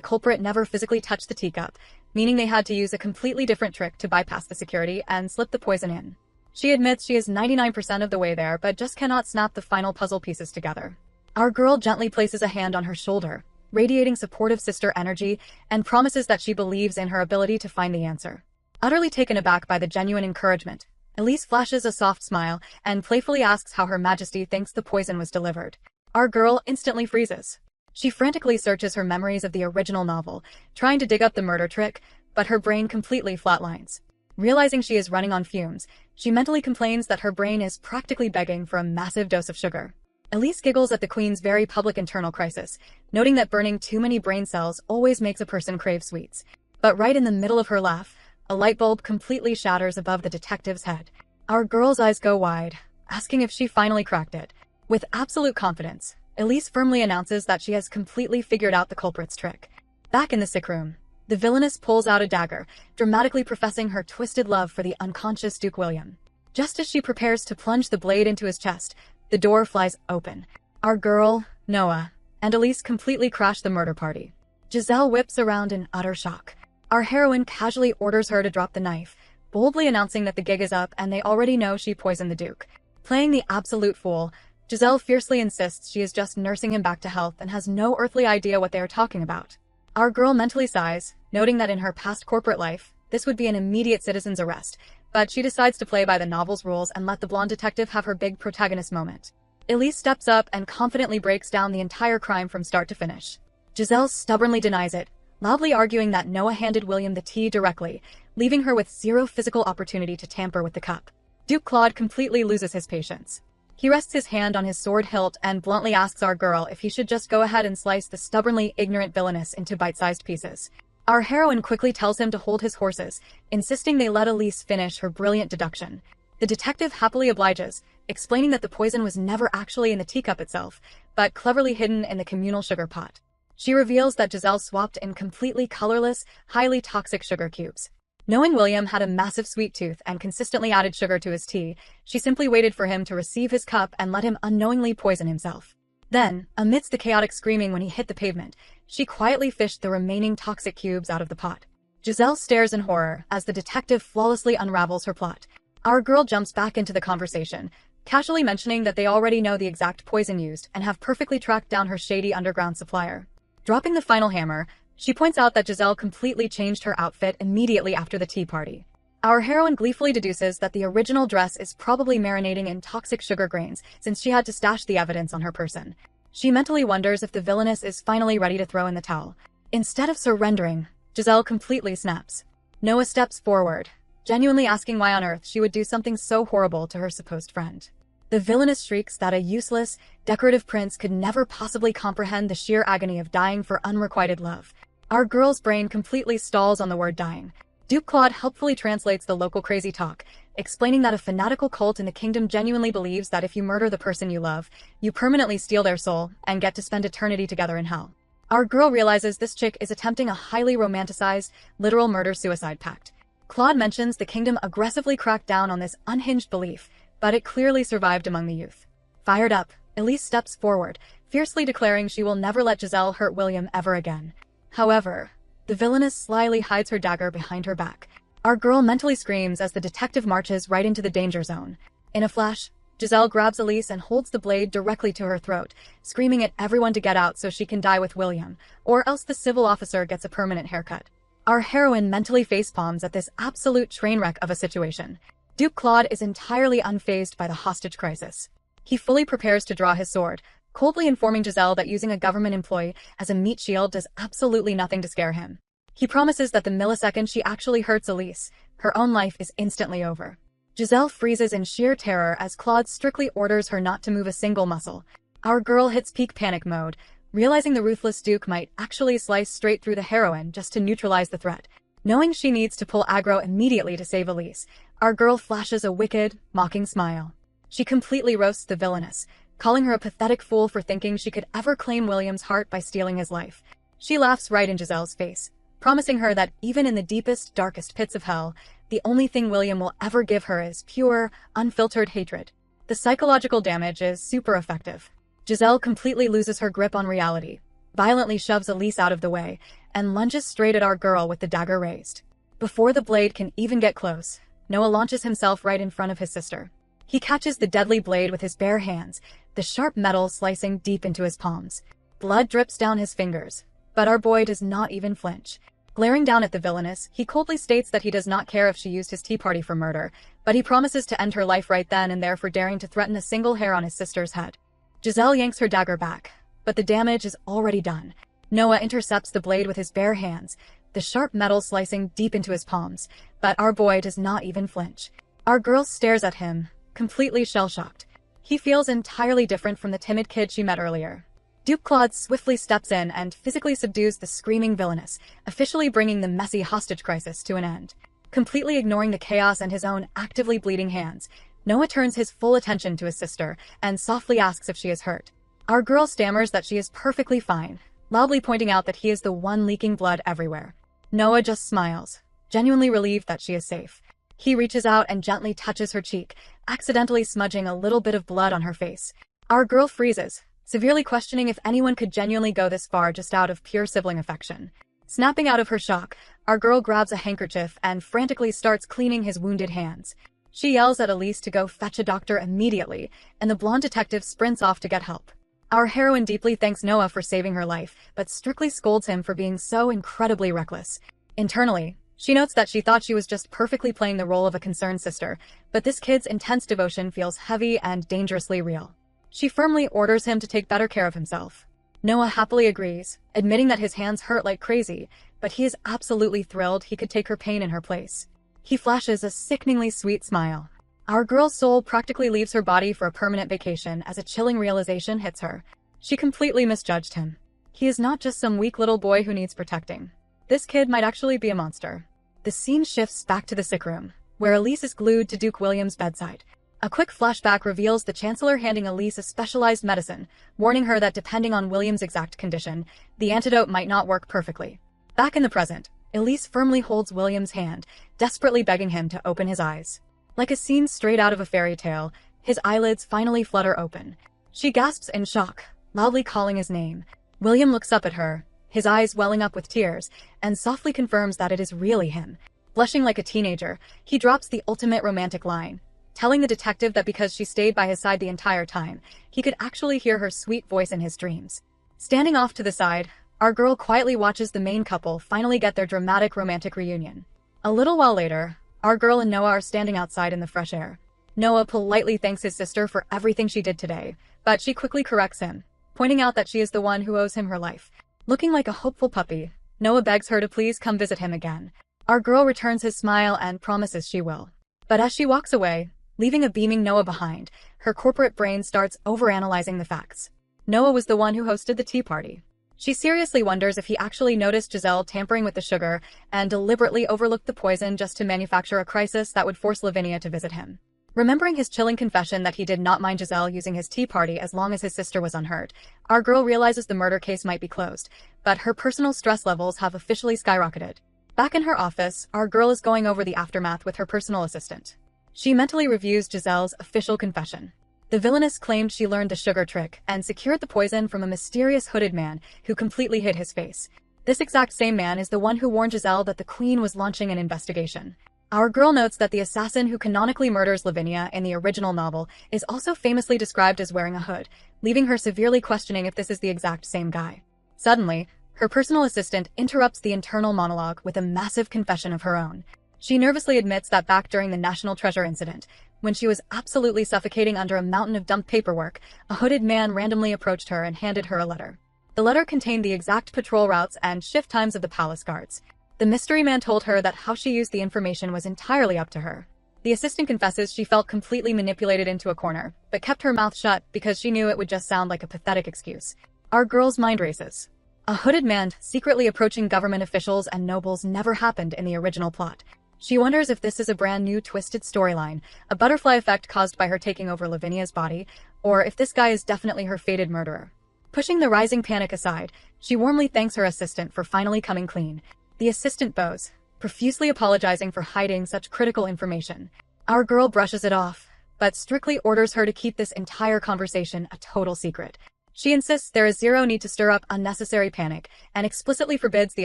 culprit never physically touched the teacup, meaning they had to use a completely different trick to bypass the security and slip the poison in. She admits she is 99% of the way there, but just cannot snap the final puzzle pieces together. Our girl gently places a hand on her shoulder, radiating supportive sister energy, and promises that she believes in her ability to find the answer. Utterly taken aback by the genuine encouragement, Elise flashes a soft smile and playfully asks how Her Majesty thinks the poison was delivered. Our girl instantly freezes. She frantically searches her memories of the original novel, trying to dig up the murder trick, but her brain completely flatlines. Realizing she is running on fumes, she mentally complains that her brain is practically begging for a massive dose of sugar. Elise giggles at the Queen's very public internal crisis, noting that burning too many brain cells always makes a person crave sweets. But right in the middle of her laugh, a light bulb completely shatters above the detective's head. Our girl's eyes go wide, asking if she finally cracked it. With absolute confidence, Elise firmly announces that she has completely figured out the culprit's trick. Back in the sick room, the villainess pulls out a dagger, dramatically professing her twisted love for the unconscious Duke William. Just as she prepares to plunge the blade into his chest, the door flies open. Our girl, Noah, and Elise completely crash the murder party. Giselle whips around in utter shock. Our heroine casually orders her to drop the knife, boldly announcing that the gig is up and they already know she poisoned the Duke. Playing the absolute fool, Giselle fiercely insists she is just nursing him back to health and has no earthly idea what they are talking about. Our girl mentally sighs, noting that in her past corporate life, this would be an immediate citizen's arrest, but she decides to play by the novel's rules and let the blonde detective have her big protagonist moment. Elise steps up and confidently breaks down the entire crime from start to finish. Giselle stubbornly denies it, loudly arguing that Noah handed William the tea directly, leaving her with zero physical opportunity to tamper with the cup. Duke Claude completely loses his patience. He rests his hand on his sword hilt and bluntly asks our girl if he should just go ahead and slice the stubbornly ignorant villainess into bite-sized pieces. Our heroine quickly tells him to hold his horses, insisting they let Elise finish her brilliant deduction. The detective happily obliges, explaining that the poison was never actually in the teacup itself, but cleverly hidden in the communal sugar pot. She reveals that Giselle swapped in completely colorless, highly toxic sugar cubes. Knowing William had a massive sweet tooth and consistently added sugar to his tea, she simply waited for him to receive his cup and let him unknowingly poison himself. Then, amidst the chaotic screaming when he hit the pavement, she quietly fished the remaining toxic cubes out of the pot. Giselle stares in horror as the detective flawlessly unravels her plot. Our girl jumps back into the conversation, casually mentioning that they already know the exact poison used and have perfectly tracked down her shady underground supplier. Dropping the final hammer, she points out that Giselle completely changed her outfit immediately after the tea party. Our heroine gleefully deduces that the original dress is probably marinating in toxic sugar grains since she had to stash the evidence on her person. She mentally wonders if the villainess is finally ready to throw in the towel. Instead of surrendering, Giselle completely snaps. Noah steps forward, genuinely asking why on earth she would do something so horrible to her supposed friend. The villainess shrieks that a useless, decorative prince could never possibly comprehend the sheer agony of dying for unrequited love. Our girl's brain completely stalls on the word dying. Duke Claude helpfully translates the local crazy talk, explaining that a fanatical cult in the kingdom genuinely believes that if you murder the person you love, you permanently steal their soul and get to spend eternity together in hell. Our girl realizes this chick is attempting a highly romanticized, literal murder-suicide pact. Claude mentions the kingdom aggressively cracked down on this unhinged belief, but it clearly survived among the youth. Fired up, Elise steps forward, fiercely declaring she will never let Giselle hurt William ever again. However, the villainess slyly hides her dagger behind her back. Our girl mentally screams as the detective marches right into the danger zone. In a flash, Giselle grabs Elise and holds the blade directly to her throat, screaming at everyone to get out so she can die with William, or else the civil officer gets a permanent haircut. Our heroine mentally facepalms at this absolute train wreck of a situation. Duke Claude is entirely unfazed by the hostage crisis. He fully prepares to draw his sword, coldly informing Giselle that using a government employee as a meat shield does absolutely nothing to scare him. He promises that the millisecond she actually hurts Elise, her own life is instantly over. Giselle freezes in sheer terror as Claude strictly orders her not to move a single muscle. Our girl hits peak panic mode, realizing the ruthless Duke might actually slice straight through the heroine just to neutralize the threat. Knowing she needs to pull aggro immediately to save Elise, our girl flashes a wicked, mocking smile. She completely roasts the villainess, calling her a pathetic fool for thinking she could ever claim William's heart by stealing his life. She laughs right in Giselle's face, promising her that even in the deepest, darkest pits of hell, the only thing William will ever give her is pure, unfiltered hatred. The psychological damage is super effective. Giselle completely loses her grip on reality, violently shoves Elise out of the way, and lunges straight at our girl with the dagger raised. Before the blade can even get close, Noah launches himself right in front of his sister. He catches the deadly blade with his bare hands, the sharp metal slicing deep into his palms. Blood drips down his fingers, but our boy does not even flinch. Glaring down at the villainess, he coldly states that he does not care if she used his tea party for murder, but he promises to end her life right then and there for daring to threaten a single hair on his sister's head. Giselle yanks her dagger back, but the damage is already done. Noah intercepts the blade with his bare hands, the sharp metal slicing deep into his palms, but our boy does not even flinch. Our girl stares at him, completely shell-shocked. He feels entirely different from the timid kid she met earlier. Duke Claude swiftly steps in and physically subdues the screaming villainess, officially bringing the messy hostage crisis to an end. Completely ignoring the chaos and his own actively bleeding hands, Noah turns his full attention to his sister and softly asks if she is hurt. Our girl stammers that she is perfectly fine, loudly pointing out that he is the one leaking blood everywhere. Noah just smiles, genuinely relieved that she is safe. He reaches out and gently touches her cheek, accidentally smudging a little bit of blood on her face. Our girl freezes, severely questioning if anyone could genuinely go this far just out of pure sibling affection. Snapping out of her shock, our girl grabs a handkerchief and frantically starts cleaning his wounded hands. She yells at Elise to go fetch a doctor immediately, and the blonde detective sprints off to get help. Our heroine deeply thanks Noah for saving her life, but strictly scolds him for being so incredibly reckless. Internally, she notes that she thought she was just perfectly playing the role of a concerned sister, but this kid's intense devotion feels heavy and dangerously real. She firmly orders him to take better care of himself. Noah happily agrees, admitting that his hands hurt like crazy, but he is absolutely thrilled he could take her pain in her place. He flashes a sickeningly sweet smile. Our girl's soul practically leaves her body for a permanent vacation as a chilling realization hits her. She completely misjudged him. He is not just some weak little boy who needs protecting. This kid might actually be a monster. The scene shifts back to the sick room, where Elise is glued to Duke William's bedside. A quick flashback reveals the Chancellor handing Elise a specialized medicine, warning her that depending on William's exact condition, the antidote might not work perfectly. Back in the present, Elise firmly holds William's hand, desperately begging him to open his eyes. Like a scene straight out of a fairy tale, his eyelids finally flutter open. She gasps in shock, loudly calling his name. William looks up at her, his eyes welling up with tears, and softly confirms that it is really him. Blushing like a teenager, he drops the ultimate romantic line, telling the detective that because she stayed by his side the entire time, he could actually hear her sweet voice in his dreams. Standing off to the side, our girl quietly watches the main couple finally get their dramatic romantic reunion. A little while later, our girl and Noah are standing outside in the fresh air. Noah politely thanks his sister for everything she did today, but she quickly corrects him, pointing out that she is the one who owes him her life. Looking like a hopeful puppy, Noah begs her to please come visit him again. Our girl returns his smile and promises she will. But as she walks away, leaving a beaming Noah behind, her corporate brain starts overanalyzing the facts. Noah was the one who hosted the tea party. She seriously wonders if he actually noticed Giselle tampering with the sugar and deliberately overlooked the poison just to manufacture a crisis that would force Lavinia to visit him. Remembering his chilling confession that he did not mind Giselle using his tea party as long as his sister was unhurt, our girl realizes the murder case might be closed, but her personal stress levels have officially skyrocketed. Back in her office, our girl is going over the aftermath with her personal assistant. She mentally reviews Giselle's official confession. The villainess claimed she learned the sugar trick and secured the poison from a mysterious hooded man who completely hid his face. This exact same man is the one who warned Giselle that the Queen was launching an investigation. Our girl notes that the assassin who canonically murders Lavinia in the original novel is also famously described as wearing a hood, leaving her severely questioning if this is the exact same guy. Suddenly, her personal assistant interrupts the internal monologue with a massive confession of her own. She nervously admits that back during the National Treasure incident, when she was absolutely suffocating under a mountain of dumped paperwork, a hooded man randomly approached her and handed her a letter. The letter contained the exact patrol routes and shift times of the palace guards. The mystery man told her that how she used the information was entirely up to her. The assistant confesses she felt completely manipulated into a corner, but kept her mouth shut because she knew it would just sound like a pathetic excuse. Our girl's mind races. A hooded man secretly approaching government officials and nobles never happened in the original plot. She wonders if this is a brand new twisted storyline, a butterfly effect caused by her taking over Lavinia's body, or if this guy is definitely her fated murderer. Pushing the rising panic aside, she warmly thanks her assistant for finally coming clean. The assistant bows, profusely apologizing for hiding such critical information. Our girl brushes it off, but strictly orders her to keep this entire conversation a total secret. She insists there is zero need to stir up unnecessary panic, and explicitly forbids the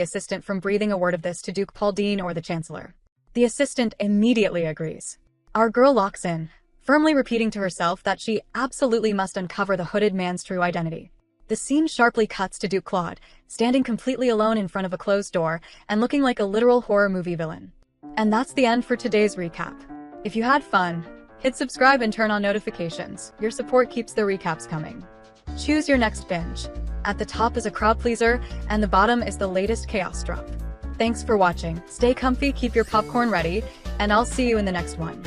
assistant from breathing a word of this to Duke Pauldine or the Chancellor. The assistant immediately agrees. Our girl locks in, firmly repeating to herself that she absolutely must uncover the hooded man's true identity. The scene sharply cuts to Duke Claude, standing completely alone in front of a closed door and looking like a literal horror movie villain. And that's the end for today's recap. If you had fun, hit subscribe and turn on notifications. Your support keeps the recaps coming. Choose your next binge. At the top is a crowd pleaser, and the bottom is the latest chaos drop. Thanks for watching. Stay comfy, keep your popcorn ready, and I'll see you in the next one.